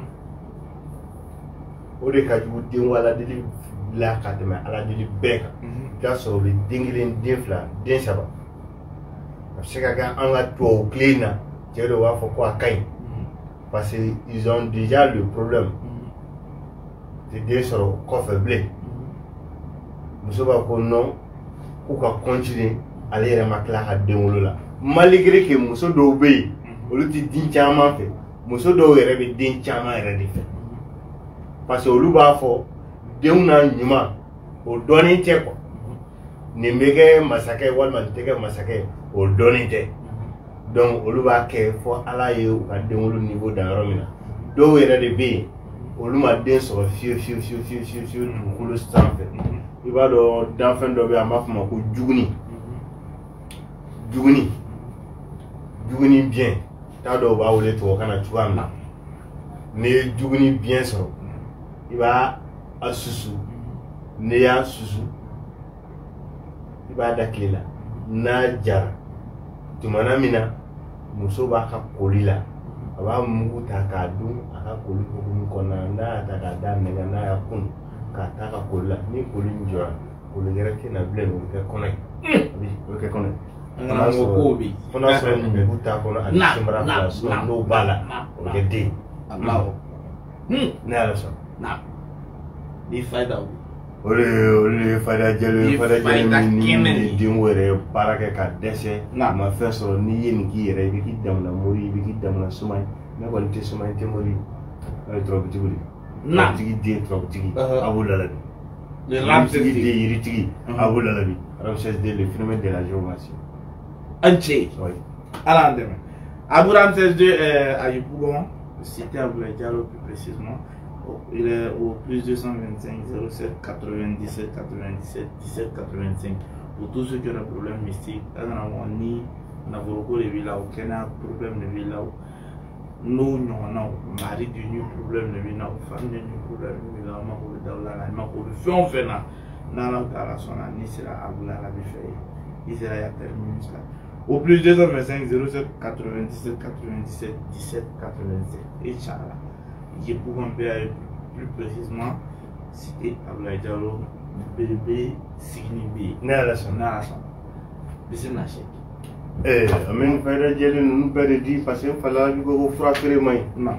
o de ka jugu denko aladeli la ka tɛmɛ aladeli bɛɛ kan i ka sɔrɔ u bɛ den kelen den fila den saba a bɛ se ka kɛ an ka tubabu tile in na cɛ dɔw b'a fɔ ko a ka ɲi parce que ils ont déjà le problème tɛ den sɔrɔ kɔfɛ bilen muso b'a ko non k'u ka continuer ale yɛrɛ ma tila ka den wolo la malgré que muso dɔw bɛ yen olu tɛ den caman fɛ muso dɔw yɛrɛ bɛ den caman yɛrɛ de fɛ parce que olu b'a fɔ denw n'a ɲuman o dɔɔnin tɛ quoi nin bɛ kɛ masakɛ walima nin tɛ kɛ masakɛ o dɔɔnin tɛ donc olu b'a kɛ fɔ ala ye u ka den wolo niveau dan yɔrɔ min na dɔw yɛrɛ de bɛ yen olu ma den sɔrɔ fiyewu fiyewu fiyewu fiyewu fiyewu dugukolo sanfɛ i b'a dɔn danfɛn dɔ bɛ yen an b'a fɔ ma ko juguni juguni juguni biɲɛ t'a dɔn u b'a wele tubabukan na cogoya min na n'i ye juguni biɲɛ sɔrɔ i b'a a susu n'i y'a susu i b'a da tile la n'a jara tumana min na muso b'a ka koli la a b'a mugu ta k'a dun a ka koli hukumu kɔnɔna na n'a y'a ta k'a da nɛgɛ n'a y'a kun k'a ta ka koli la ni koli in jɔra koli gɛrɛ tɛ na bilen o bɛ kɛ kɔnɔ ye o bɛ kɛ kɔnɔ ye fo n'a sɔrɔ mugu t'a kɔnɔ ani simara fila n'o b'a la o bɛ kɛ den ne yɛrɛ sɔrɔ ni fayda o de ye fayda jɛlen ni den wɛrɛ baara kɛ ka dɛsɛ ma fɛn sɔrɔ n'i ye nin k'i yɛrɛ i bɛ k'i damana mori i bɛ k'i damana suma ye ne kɔni tɛ suma ye tɛ mori o ye turabutigi de turabutigi den turabutigi a b'o lalabi yiritigi den yiritigi a b'o lalabi Ramsès II le phénomène de la géomancie entier ala dɛmɛ Abou Ramsès II à Yopougon cité Abdoulaye Diallo plus précisément. Il est au plus 225 07 97 97 17 85 pour tous ceux qui ont des problèmes mystiques. Ni Navoroko de Villa ou Kenya problème de Villa ou nous non mari du nu problème de Villa ou femme du nu problème de Villa ou ma pour le daula ma pour le fait on fait na la opération ni sera Aboula la bifeye il sera ya terminé ça au plus 225 07 97 97 17 87 Inch'Allah. Yopougon plus précisément cité Abdoulaye Diallo bébé Signi ne ala sɔn bisimila Cheikh amin fayda jɛlen ninnu bɛɛ de di parce que n fala bi ko fura feere man ɲi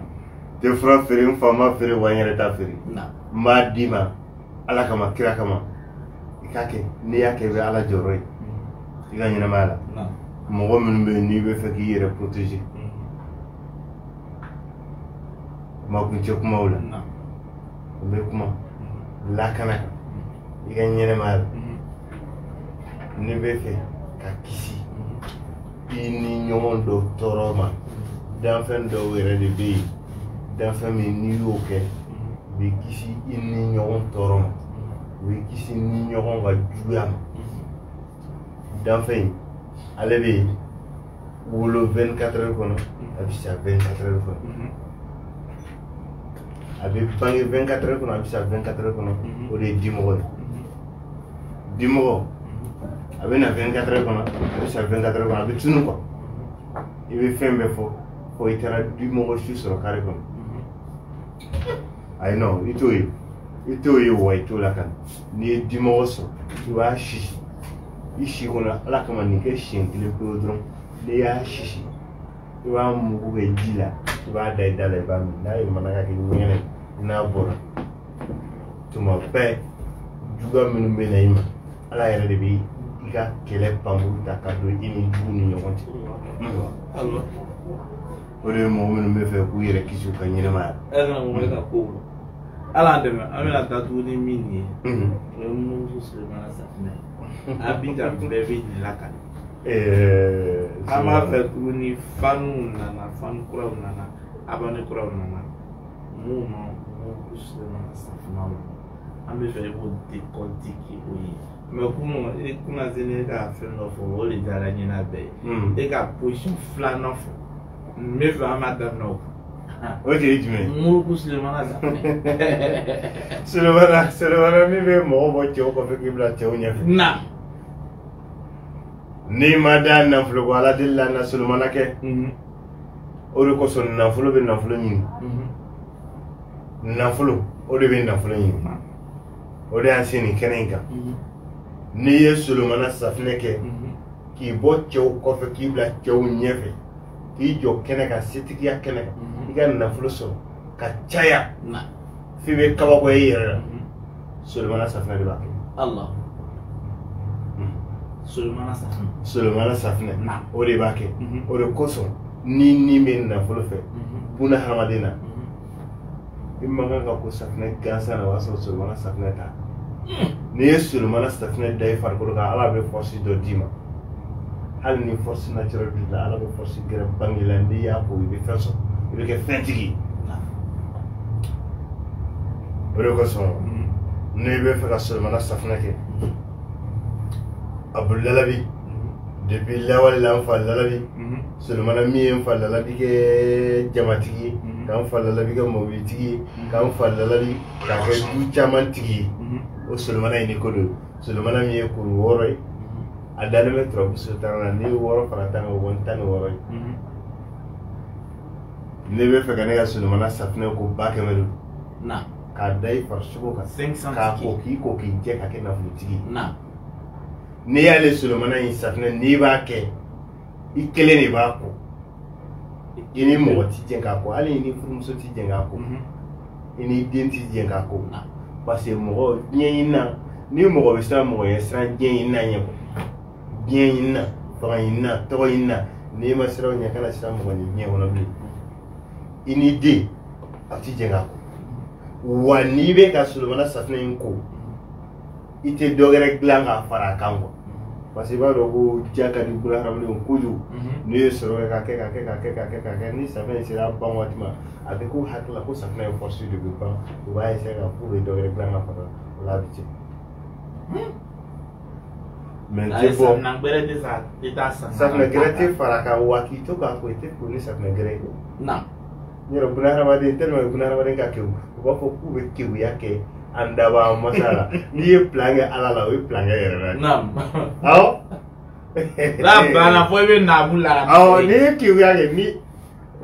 tɛ fura feere n fa ma feere wa n yɛrɛ t'a feere n b'a d'i ma ala kama kira kama i k'a kɛ n'i y'a kɛ i bɛ ala jɔyɔrɔ ye i ka ɲɛnamaya la mɔgɔ minnu bɛ yen n'i bɛ fɛ k'i yɛrɛ protéger makuncɛ kumaw la n bɛ kuma lakana kan i ka ɲɛnamaya la ne bɛ fɛ ka kisi i ni ɲɔgɔn dɔ tɔɔrɔ ma danfɛn dɔw yɛrɛ de bɛ yen danfɛn min n'i y'o kɛ u bɛ kisi i ni ɲɔgɔn tɔɔrɔ ma u bɛ kisi ni ɲɔgɔn ka juguya ma danfɛn in ale bɛ wolo 24 heures kɔnɔ a bɛ sa 24 heures kɔnɔ a bɛ bange 24 heures kɔnɔ a bɛ sa 24 heures kɔnɔ o de ye dimɔgɔ ye dimɔgɔ a bɛ na 24 heures kɔnɔ a bɛ sa 24 heures kɔnɔ a bɛ tunu quoi i bɛ fɛn bɛɛ fɔ fo i taara dimɔgɔ su sɔrɔ kare kɔnɔ ayi non i t'o ye wa i t'o la kan n'i ye dimɔgɔ sɔrɔ i b'a sisi i si kɔnɔ ala kama nin kɛ siɲɛ kelen pewu dɔrɔn n'i y'a sisi i b'a mugu kɛ ji la i b'a da i da la i b'a min n'a yɛlɛmana ka kɛ ɲɛgɛnɛ n'a bɔra tuma bɛɛ juguya minnu bɛ na i ma ala yɛrɛ de bɛ i ka kɛlɛ panburu ta ka don i ni jugu ni ɲɔgɔn cɛ o de ye mɔgɔ minnu bɛ fɛ k'u yɛrɛ kisi u ka ɲɛnɛmaya ala dɛmɛ an bɛna taa tuguni min ye o ye Munugu Sulemana Safinɛ a bi ka bɛɛ bɛ nin lakali an b'a fɛ tuguni fanu nana fanu kuraw nana abonné kuraw nana mun ma Munugu Sulemana Safinɛ an bɛ fɛ i b'o décortiquer o ye mais kunun e kuna se ne ka fɛn dɔ fɔ o de diyara ɲɛna bɛɛ ye e ka position filanan fɔ n bɛ fɛ an b'a daminɛ o kan o de ye jumɛn ye Munugu Sulemana Safinɛ Sulemana min bɛ mɔgɔ bɔ cɛw kɔfɛ k'i bila cɛw ɲɛfɛ n'i ma da nafolo ko ala deli la na Sulemana kɛ o de kosɔn nafolo bɛ nafolo ɲini nafolo o de bɛ nafolo ɲini o de y'an se nin kɛnɛ in kan n'i ye Sulemana Safinɛ kɛ k'i bɔ cɛw kɔfɛ k'i bila cɛw ɲɛfɛ k'i jɔ kɛnɛ kan setigiya kɛnɛ kan i ka nafolo sɔrɔ ka caya f'i bɛ kabako ye i yɛrɛ la Sulemana Safinɛ de b'a kɛ Sulemana Safinɛ o de b'a kɛ o de kosɔn ni bɛ nafolo fɛ buna hadamaden na i man kan ka ko Safinɛ gansan na o y'a sɔrɔ Sulemana Safinɛ ta n'i ye Sulemana Safinɛ da i farikolo kan ala bɛ force dɔ d'i ma hali ni force naturelle b'i la ala bɛ force gɛrɛ bange la n'i y'a ko i bɛ fɛn sɔrɔ i bɛ kɛ fɛntigi o de kosɔn ne bɛ fɛ ka solomana safunɛ kɛ abu lalabi depuis lawale la n fa lalabi solomana min ye n fa lalabi kɛ jamatigi ye k'an fa lalabi kɛ mobilitigi ye k'an fa lalabi k'a kɛ du caman tigi ye o solomana ye ni ko don solomana min ye kuru 6 ye a dalen bɛ turabuso tan na n'i ye 6 fara tan kan o bɔ 16 ye ne bɛ fɛ ka ne ka solomana safunɛ ko 500 don k'a da i farisogo kan k'a ko k'i jɛ ka kɛ nafolotigi ye n'i y'ale solomana in safunɛ n'i b'a kɛ i kelen de b'a ko i ni mɔgɔ ti jɛn k'a ko hali i ni furumuso ti jɛn k'a ko i ni den ti jɛn k'a ko parce que mɔgɔ diɲɛ ɲini na ni mɔgɔ bɛ siran mɔgɔ ɲɛ siran diɲɛ ɲini na ɲɛ diɲɛ ɲini na fanga ɲini na tɔgɔ ɲini na n'i ma siran o ɲɛ kana siran mɔgɔ ɲɛ diɲɛ kɔnɔ bilen i ni den a ti jɛn k'a ko wa n'i bɛ ka solomana safunɛ in ko i tɛ dɔ wɛrɛ dilan k'a fara a kan quoi parce que i b'a dɔn ko diya ka di buna hadamadenw kojugu n'i ye sɔrɔ kɛ k'a kɛ ni safunɛ in sera ban waati ma a bɛ k'u hakili la ko safunɛ in force de bɛ ban u b'a essayer ka k'u bɛ dɔ wɛrɛ dilan k'a fara o la a bɛ tiɲɛ mais n tɛ bɔ safunɛ gɛrɛ tɛ fara a kan wa k'i to k'a ko i tɛ ko ni safunɛ gɛrɛ ye yɔrɔ buna hadamaden tellement que buna hadamaden ka kewu u b'a fɔ k'u bɛ kewuya kɛ an daba masa la n'i ye plan kɛ ala la o ye plan kɛ yɛrɛ la awɔ n'a banna fo i bɛ naamu la awɔ n'i ye kewuya kɛ ni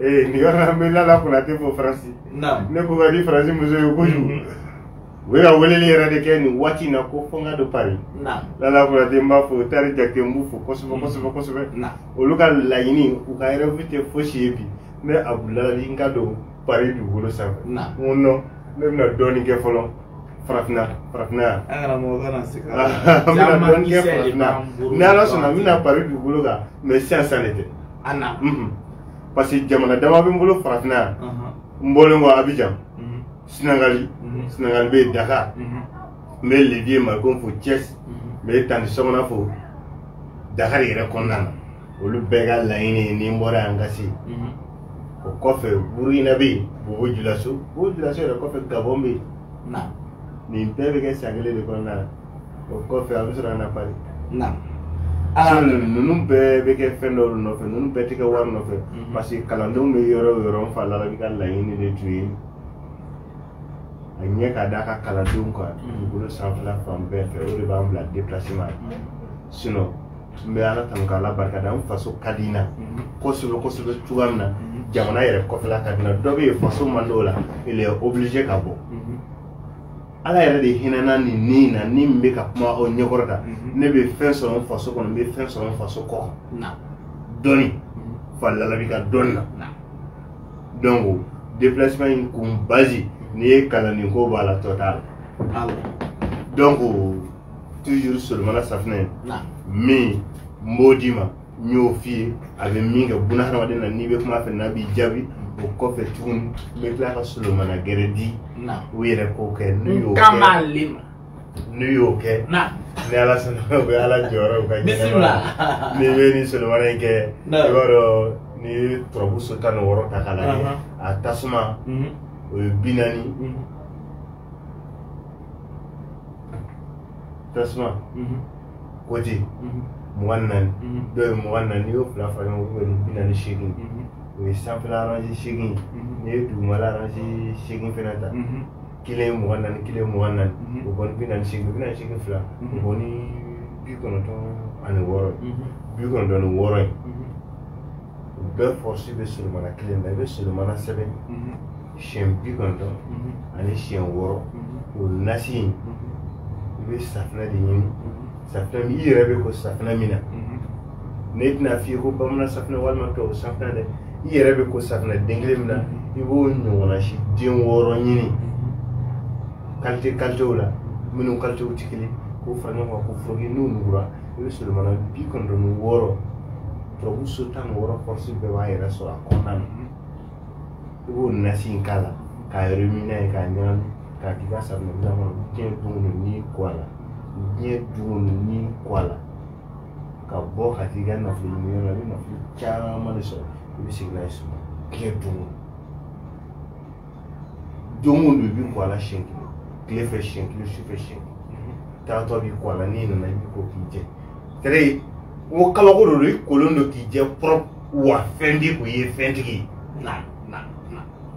nin yɔrɔ la n bɛ Lala Konate fo Faransi ne ko ka di Faransi muso ye kojugu u bɛ ka weleli yɛrɛ de kɛ nin waati in na ko fo n ka don Paris Lala Konate n b'a fɔ Tari Jakite n b'u fo kosɛbɛ olu ka laɲini u ka rêve tɛ fosi ye bi ne Abu Lalabi n ka don Paris dugukolo sanfɛ n ko non ne bɛna dɔɔnin kɛ fɔlɔ farafinna an kana mɔgɔ kana se ka dɔɔnin kɛ farafinna ni ala sɔnna n bɛna Paris dugukolo kan mais sisan de tɛ parce que jamana dama bɛ n bolo farafinna yan n bɔlen kɔ Abidjan Sinagali bɛ yen Dakar n bɛ Lidiye Malikomu fo Thiès n bɛ Tandi Sɔgɔna fo Dakar yɛrɛ kɔnɔna na olu bɛɛ ka laɲini ye ni n bɔra yan ka se o kɔfɛ Burukina bɛ yen Bobo Dioulasso yɛrɛ kɔfɛ Gabon bɛ yen nin bɛɛ bɛ kɛ san kelen de kɔnɔna na o kɔfɛ a bɛ sɔrɔ ka na Paris ninnu bɛɛ bɛ kɛ fɛn dɔw nɔfɛ ninnu bɛɛ tɛ kɛ wari nɔfɛ parce que kalandenw bɛ yɔrɔ o yɔrɔ n fa Lalabi ka laɲini de tun ye a ɲɛ ka d'a ka kalandenw kan dugukolo sanfɛla fan bɛɛ fɛ o de b'an bila déplacement sinon n bɛ ala tanu k'ala barikada n faso ka di n na kosɛbɛ cogoya min na jamana yɛrɛ kɔfɛla ka di n na dɔ bɛ yen faso man d'o la il est obligé ka bɔ ala yɛrɛ de hinɛna nin na ni n bɛ ka kuma aw ɲɛkɔrɔ da ne bɛ fɛn sɔrɔ n faso kɔnɔ n bɛ fɛn sɔrɔ n faso kɔ kan dɔɔni fa Lalabi ka dɔɔni na donc déplacement in kun base n'i ye kalanni ko b'a la tɔ t'a la donc toujours solomana safunɛ min n b'o d'i ma n y'o f'i ye a bɛ min kɛ buna hadamaden na n'i bɛ kuma fɛ n'a b'i jaabi o kɔfɛ tuguni n bɛ tila ka solomana gɛrɛ di u yɛrɛ k'o kɛ n'u y'o kɛ ni ala sɔnna u bɛ ala jɔyɔrɔ u ka ɲɛnɛma n'i bɛ ni solomana in kɛ i b'a dɔn ni ye turabuso 16 ta k'a lajɛ a tasuma o ye 40 tasuma kote 24 dɔw ye 24 n'i y'o fila fara ɲɔgɔn kan o bɛ 48 o ye sanfɛla aranzi 8 n'i ye dugumala aranzi 8 fana ta kelen 24 kelen 24 o bɔ ni 48 fila o bɔ ni 96 ye o bɛɛ force bɛ solomana kelen na i bɛ solomana sɛbɛn siɲɛ 90 ani siɲɛ 6 o nasi in i bɛ safunɛ de ɲini safunɛ min i yɛrɛ bɛ ko safunɛ min na ne tɛna f'i ye ko bamanan safunɛ walima tubabu safunɛ dɛ i yɛrɛ bɛ ko safunɛ den kelen min na i b'o ɲɔgɔnna si den 6 ɲini qualité la minnu qualité tɛ kelen k'o fara ɲɔgɔn kan ko foroki n'u nugura i bɛ solomana 96 turabuso 16 force bɛɛ b'a yɛrɛ sɔrɔ a kɔnɔna na i b'o nasi in k'a la k'a remina ye k'a ɲagami k'a k'i ka safunɛ dilan kɔnɔ diɲɛ don o n'i kɔ a la diɲɛ don o n'i kɔ a la ka bɔ ka t'i ka nafolo ɲini yɔrɔ la i bɛ nafolo caman de sɔrɔ i bɛ segin n'a ye so diɲɛ don o don i bɛ kɔ a la siɲɛ kelen kile fɛ siɲɛ kile su fɛ siɲɛ taatɔ b'i kɔ a la n'i nana i b'i ko k'i jɛ c'est o kabako de don i kolon don k'i jɛ propre wa fɛn di k'o ye fɛntigi ye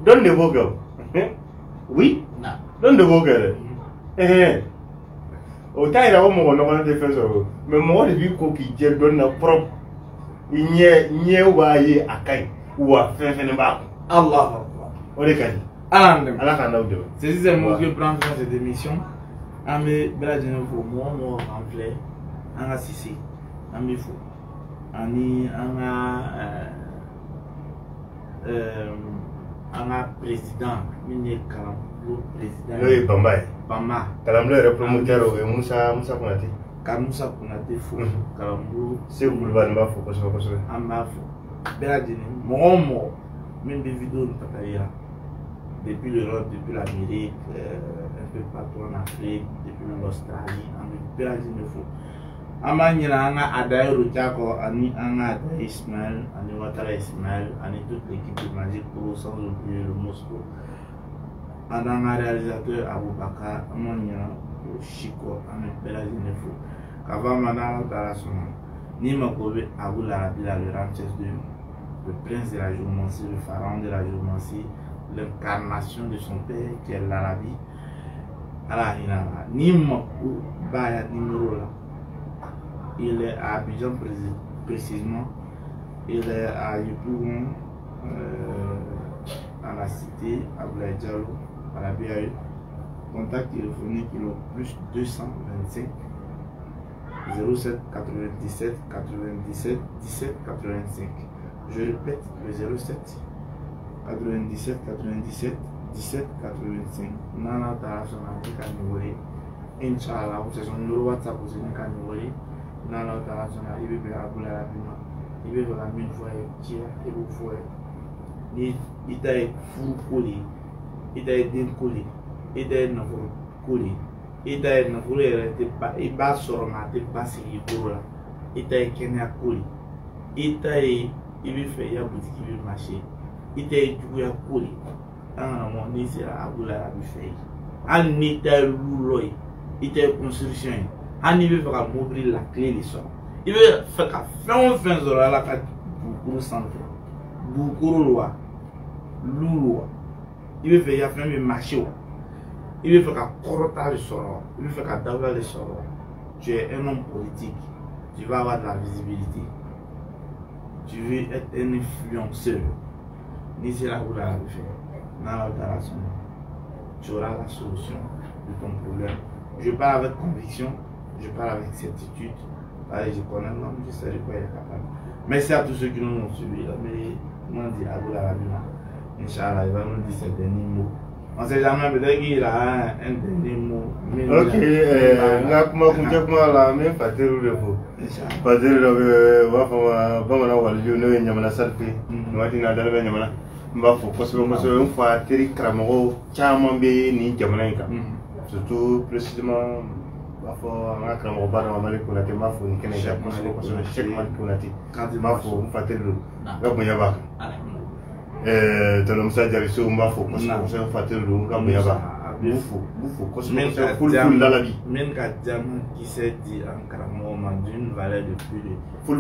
dɔnni de b'o kɛ o oui dɔnni de b'o kɛ dɛ o t'a yira ko mɔgɔ nɔgɔlen tɛ fɛn sɔrɔ mais mɔgɔ de b'i ko k'i jɛ dɔnni na propre i ɲɛ b'a ye a ka ɲi wa fɛn fɛnɛ b'a kun Allah o de ka di ala k'an n'aw dɛmɛ. C'est juste un mot que prend dans cette émission. An bɛ bɛɛ lajɛlen fo mɔgɔ mɔgɔ k'an filɛ an ka Sise an bɛ fo ani an ka président min ye kalanbulon président n'o ye Bamba ye. Bamba kalanbulon yɛrɛ promoteur o ye Musa Konate. ka Musa Konate fo kalanbulon Seku Kulubali b'a fo kosɛbɛ kosɛbɛ. an b'a fo bɛɛ lajɛlen mɔgɔ o mɔgɔ min bɛ vidéo nin ta ka yira depuis l'Europe, depuis l'Amérique, un peu partout en Afrique, depuis l'Australie, on est bien de fou. Amanyina anga Adayo Chako, ani anga Ada Ismail, ani Ouattara Ismail, ani toute l'équipe de Magic Pro, sans oublier le Moscou. Anga réalisateur Aboubakar, Amanyina Chico, on est bien de fou. Avant Manara Darasona, ni Makobe Abou Larabila, le Ramsès II, le prince de la géomancie, le pharaon de la géomancie, l'incarnation de son père qui est l'Arabie. Alors, ni Makou Baya numéro là. Il est à Abidjan précisément. Il est à Yopougon, à la cité, à Blaidjalo, à la BAE. Contact téléphonique, il est au plus 225 07 97 97 17 85. Je répète, le 07 97 97 17 85. Nana Tarasona, il est numéro. Inch'Allah, c'est son numéro WhatsApp, c'est un numéro. Nana Tarasona, il veut faire la rapidement. Il veut faire la mille fois, il veut faire. Il t'a fou collé, il t'a décollé, il t'a collé, il t'a collé, il t'a sur ma tête, il t'a collé, il t'a il veut faire la boutique, il veut marcher. Il était joué à couler. Un moment, il s'est abouti à la bouffée. Un était lourd. Il était construction. Un il veut faire mobile la clé de son. Il veut faire fin de la carte pour centre. Beaucoup loi. Lourd. Il veut faire un marché. Il veut faire un corota de sort. Il veut faire un d'abord de sort. Tu es un homme politique. Tu vas avoir de la visibilité. Tu veux être un influenceur. D'ici là où la tu auras la solution de ton problème. Je parle avec conviction, je parle avec certitude. Allez, je connais l'homme, je sais de quoi il est capable. Merci à tous ceux qui nous ont suivis. Mais moi, je dis à vous la vie. Inch'Allah, il va nous dire ces derniers mots. On ne sait jamais, peut-être qu'il a un dernier mot. Ok, la même Fatirou le faux. Fatirou le Wafama, Bamana Walju, no Yamana Salfi, Martina Dalvana, Bafo, Kosovo, Fatiri Kramoro, Chamambe, ni Jamaika. Surtout précisément, Bafo, Makramo, Bana Malikunati, Mafo, Kenja, Kosovo, Chekman Kunati, Mafo, Fatirou, Gabayaba. Tolomsa Jariso Mafo, Kosovo, Fatirou, Gabayaba. Boufou, Kosovo, full lalabi. Même quand Diamant qui s'est dit en Karamoma d'une valeur de plus de.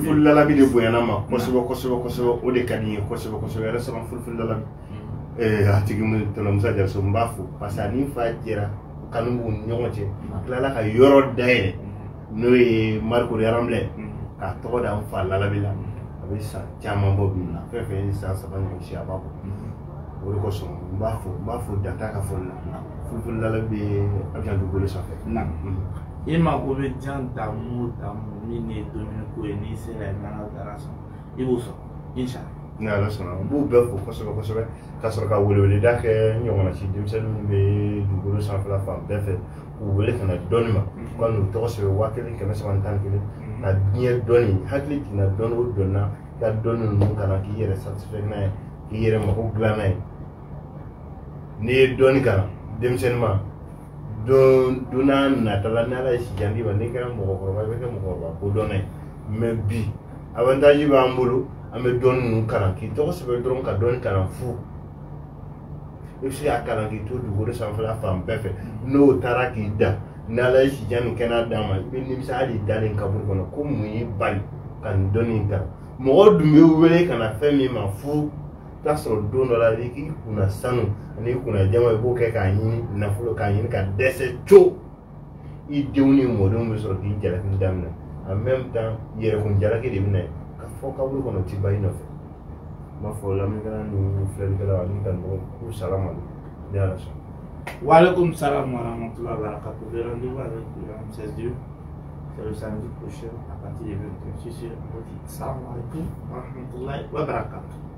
Full lalabi de Boyanama, Kosovo, Odekani, Kosovo, récemment full lalabi. Article Tolomsa Jariso Mafo, parce qu'à Nifa Jera, Kanou Nyomoche, Clara a Yoro Day, Noé Marco de Ramble, à trop d'enfants Lalabila, avec ça, Tiaman Bobina, fait ça, ça va nous chier à Babo. Bafo d'attaque full lalabi avion de bolo ça fait. Non. Il m'a trouvé bien d'amour, mine Dominico et Nice et la Manadaration. Il vous sort, Inch'Allah. Non, là, c'est un beau bœuf au Kosovo, car ce cas où le Dak, il y a un accident, mais du bolo sans la femme, bien fait. Vous voulez qu'on a donné, quand nous torse le water, qui est en tant que la bien donné, Hadley qui n'a donné au donnant, qui a donné le nom qui est satisfait, qui est un glané. Ni donné quand Demsenma, Dona Natala Nala is Jandi, but Nika Moko, who donate. Maybe avantage Bambulu, I may don Karan, he told us about drunk a don Karan food. i bɛ se k'a kalan k'i to dugukolo sanfɛla fan bɛɛ fɛ n'o taara k'i da n'ala ye sijan nin kɛnɛ d'a ma i bɛ nimisa hali i dalen kaburu kɔnɔ ko mun y'i bali ka nin dɔnni in ta mɔgɔ dun bɛ wele ka na fɛn min ma fo t'a sɔrɔ don dɔ la i k'i kunna sanu ani i kunna jama i b'o kɛ k'a ɲini nafolo k'a ɲini ka dɛsɛ co i denw ni mɔdenw bɛ sɔrɔ k'i jalaki daminɛ en même temps yɛrɛkun jalaki de bɛ na ye ka fɔ kaburu kɔnɔ ti ba i nɔfɛ n b'a fɔ lamɛnnikɛla ni filɛlikɛla ani ka ɲɔgɔn k'u salama ni ala sɔn. Walaikum salam wa rahmatullahi wa barakatuh. Le rendez-vous avec le 16 Dieu, c'est le samedi prochain à partir de 21h. Salam alaikum wa rahmatullahi wa barakatuh.